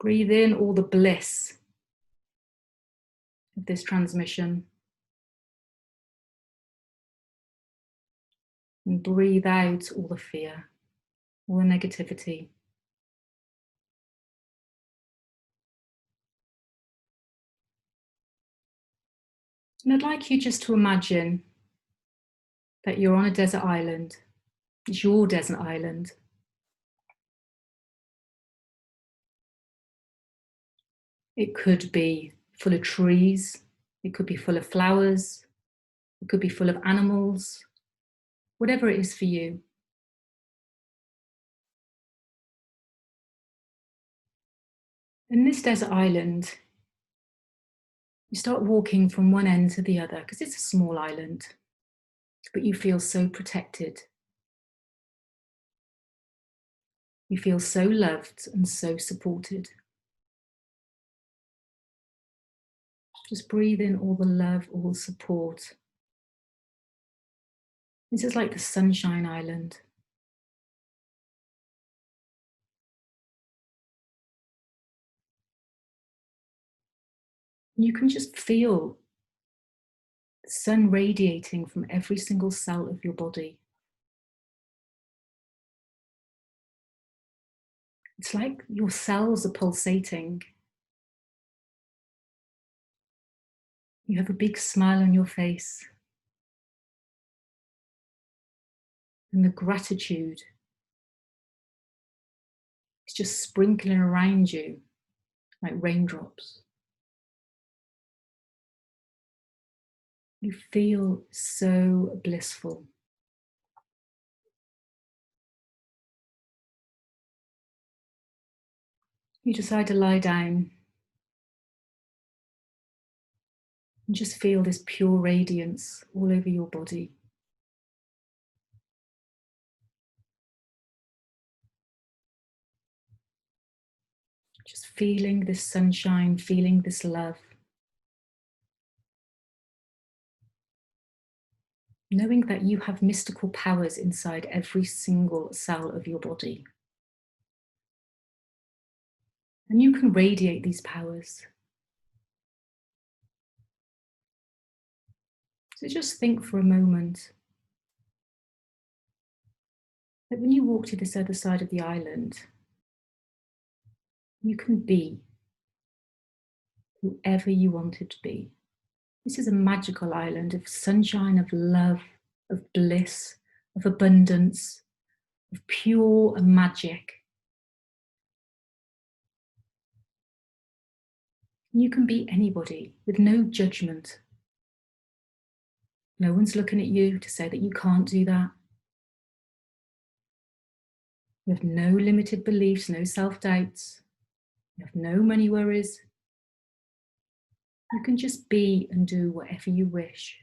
Speaker 1: Breathe in all the bliss of this transmission. And breathe out all the fear, all the negativity. And I'd like you just to imagine that you're on a desert island. It's your desert island. It could be full of trees. It could be full of flowers. It could be full of animals. Whatever it is for you. In this desert island, you start walking from one end to the other because it's a small island, but you feel so protected. You feel so loved and so supported. Just breathe in all the love, all the support. This is like the Sunshine Island. You can just feel the sun radiating from every single cell of your body. It's like your cells are pulsating. You have a big smile on your face. And the gratitude is just sprinkling around you like raindrops. You feel so blissful. You decide to lie down and just feel this pure radiance all over your body. Just feeling this sunshine, feeling this love. knowing that you have mystical powers inside every single cell of your body. And you can radiate these powers. So just think for a moment that when you walk to this other side of the island, you can be whoever you wanted to be. This is a magical island of sunshine, of love, of bliss, of abundance, of pure magic. You can be anybody with no judgment. No one's looking at you to say that you can't do that. You have no limited beliefs, no self-doubts. You have no money worries. You can just be and do whatever you wish.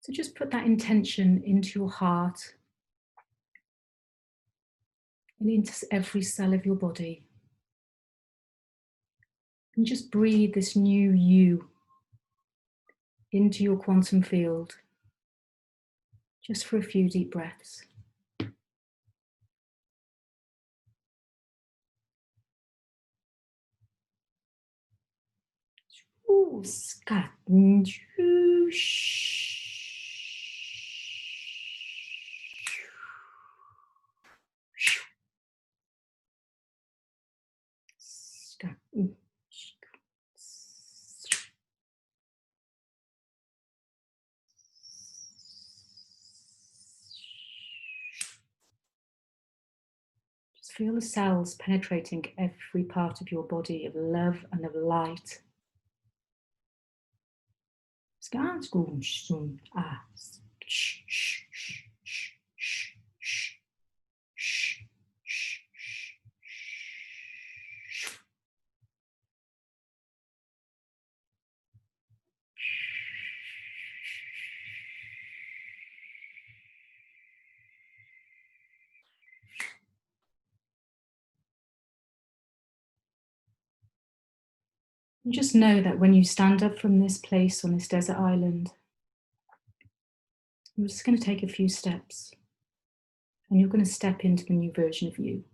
Speaker 1: So just put that intention into your heart and into every cell of your body. And just breathe this new you into your quantum field, just for a few deep breaths. Ooh, scat. Just feel the cells penetrating every part of your body of love and of light. And just know that when you stand up from this place on this desert island, I'm just going to take a few steps and you're going to step into the new version of you.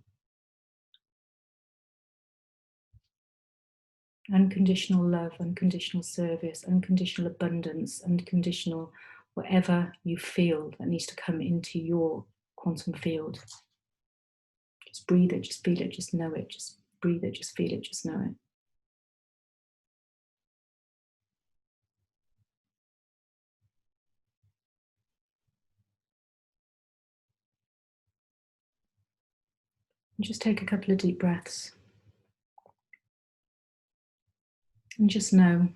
Speaker 1: Unconditional love, unconditional service, unconditional abundance, unconditional whatever you feel that needs to come into your quantum field. Just breathe it, just feel it, just know it, just breathe it, just feel it, just know it. And just take a couple of deep breaths. And just know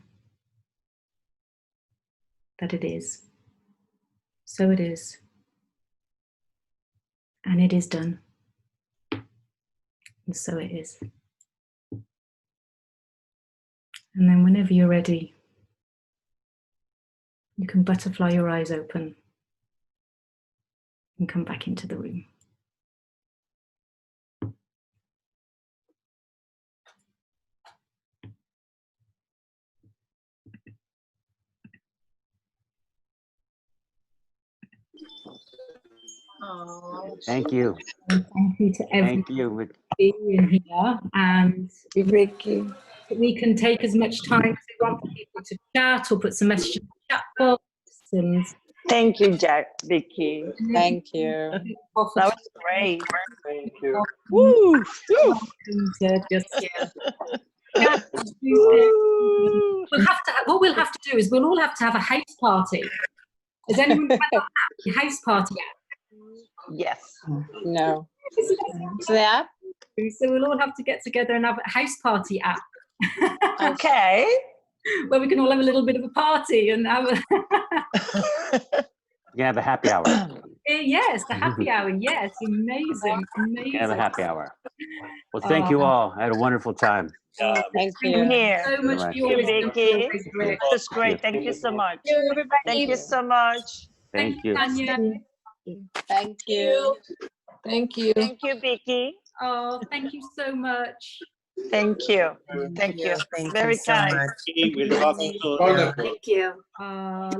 Speaker 1: that it is. So it is. And it is done. And so it is. And then whenever you're ready, you can butterfly your eyes open and come back into the room.
Speaker 8: Thank you.
Speaker 1: And thank you to everybody
Speaker 8: Thank you.
Speaker 1: being here. And
Speaker 11: Vicky.
Speaker 1: we can take as much time as we want for people to chat or put some messages in the chat box. And
Speaker 11: Thank you, Vicky. Thank you. That was great.
Speaker 12: Thank you.
Speaker 11: Woo!
Speaker 1: We'll have to. What we'll have to do is we'll all have to have a house party. Has anyone had a house party yet?
Speaker 11: Yes. No. So yeah.
Speaker 1: So we'll all have to get together and have a house party app.
Speaker 11: Okay.
Speaker 1: Where we can all have a little bit of a party and have a
Speaker 8: You have a happy hour.
Speaker 1: Yes, the happy hour. Yes, amazing.
Speaker 8: You can have a happy hour. Well, thank you all. I had a wonderful time.
Speaker 11: Thank you.
Speaker 1: Thank you so much for your wisdom.
Speaker 11: Vicky. That's great. Thank you so much. Thank you so much.
Speaker 8: Thank you.
Speaker 1: Tanya.
Speaker 11: Thank you.
Speaker 13: Thank you.
Speaker 11: Thank you, Vicky.
Speaker 1: Oh, thank you so much.
Speaker 11: Thank you. Thank you.
Speaker 12: Thank
Speaker 11: Very
Speaker 12: you so
Speaker 11: kind.
Speaker 12: much.
Speaker 5: We'll talk to you soon.
Speaker 2: Thank you.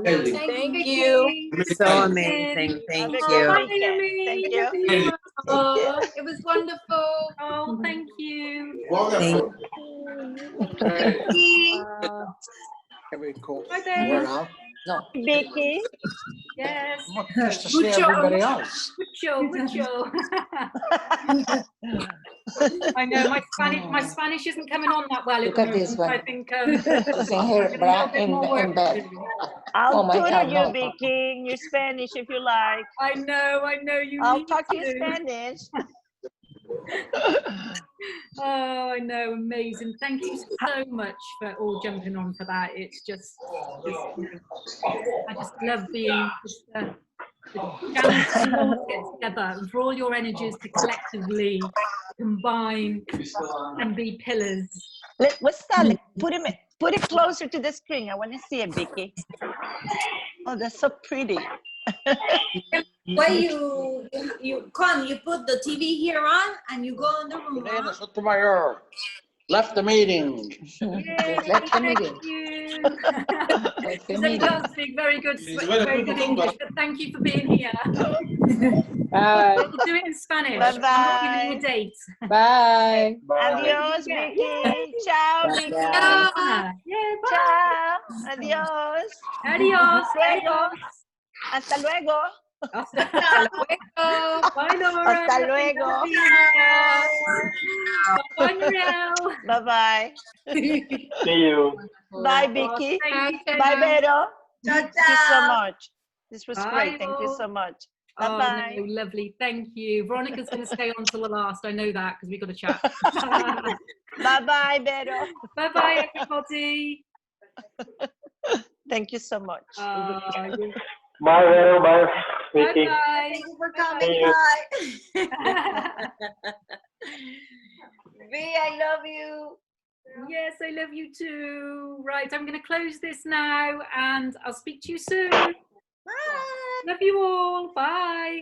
Speaker 11: Thank you.
Speaker 12: So amazing. Thank
Speaker 11: Have a
Speaker 12: you.
Speaker 11: good weekend. Thank you. Thank you.
Speaker 2: Oh, it was wonderful. Oh, thank you.
Speaker 12: Thank
Speaker 2: Hi there.
Speaker 11: Vicky.
Speaker 2: Yes.
Speaker 13: Nice to see everybody else.
Speaker 2: Mucho. I know my Spanish isn't coming on that well.
Speaker 14: Look at this one.
Speaker 2: I think
Speaker 14: She's in here in bed.
Speaker 11: I'll
Speaker 14: Oh my
Speaker 11: tutor
Speaker 14: God,
Speaker 11: you,
Speaker 14: no.
Speaker 11: Vicky, in your Spanish if you like.
Speaker 2: I know you
Speaker 11: I'll
Speaker 2: need
Speaker 11: talk to you
Speaker 2: to.
Speaker 11: Spanish.
Speaker 2: Oh, I know, amazing. Thank you so much for all jumping on for that. It's just you know, I just love being the channel to get together and for all your energies to collectively combine and be pillars.
Speaker 11: What's that? Put it closer to the screen. I want to see it, Vicky. Oh, that's so pretty.
Speaker 2: Why you come, you put the TV here on and you go in the room.
Speaker 13: Elena Sotomayor left the meeting.
Speaker 2: Yay,
Speaker 14: Left the
Speaker 2: thank
Speaker 14: meeting.
Speaker 2: you.
Speaker 14: Left the
Speaker 2: He
Speaker 14: meeting.
Speaker 2: can't speak very good English, but thank you for being here.
Speaker 14: Bye.
Speaker 2: We'll do it in Spanish.
Speaker 11: Bye-bye.
Speaker 2: I'm giving you a date.
Speaker 14: Bye.
Speaker 11: Adios, Vicky. Ciao, Vicky.
Speaker 2: Yeah, bye.
Speaker 11: Ciao. Adios.
Speaker 2: Adios.
Speaker 11: Luego. Hasta luego.
Speaker 2: Hasta luego. Bye, Laura.
Speaker 11: Hasta luego.
Speaker 2: Bye, Marielle.
Speaker 11: Bye-bye.
Speaker 15: See you.
Speaker 11: Bye, Vicky.
Speaker 2: Thank you.
Speaker 11: Bye, Vero.
Speaker 2: Ciao,
Speaker 11: Thank you so much. This was
Speaker 2: Bye,
Speaker 11: great. Thank you
Speaker 2: all.
Speaker 11: so much.
Speaker 2: Oh,
Speaker 11: Bye-bye.
Speaker 2: no, lovely. Thank you. Veronica's going to stay on till the last. I know that because we've got to chat.
Speaker 11: Bye-bye, Vero.
Speaker 2: Bye-bye, everybody.
Speaker 11: Thank you so much.
Speaker 15: Bye, Vero. Bye, Vicky.
Speaker 2: Bye-bye.
Speaker 12: Thank you for
Speaker 15: See
Speaker 12: coming.
Speaker 15: you.
Speaker 12: Bye. V, I love you.
Speaker 2: Yes, I love you too. Right, I'm going to close this now and I'll speak to you soon. Bye. Love you all. Bye.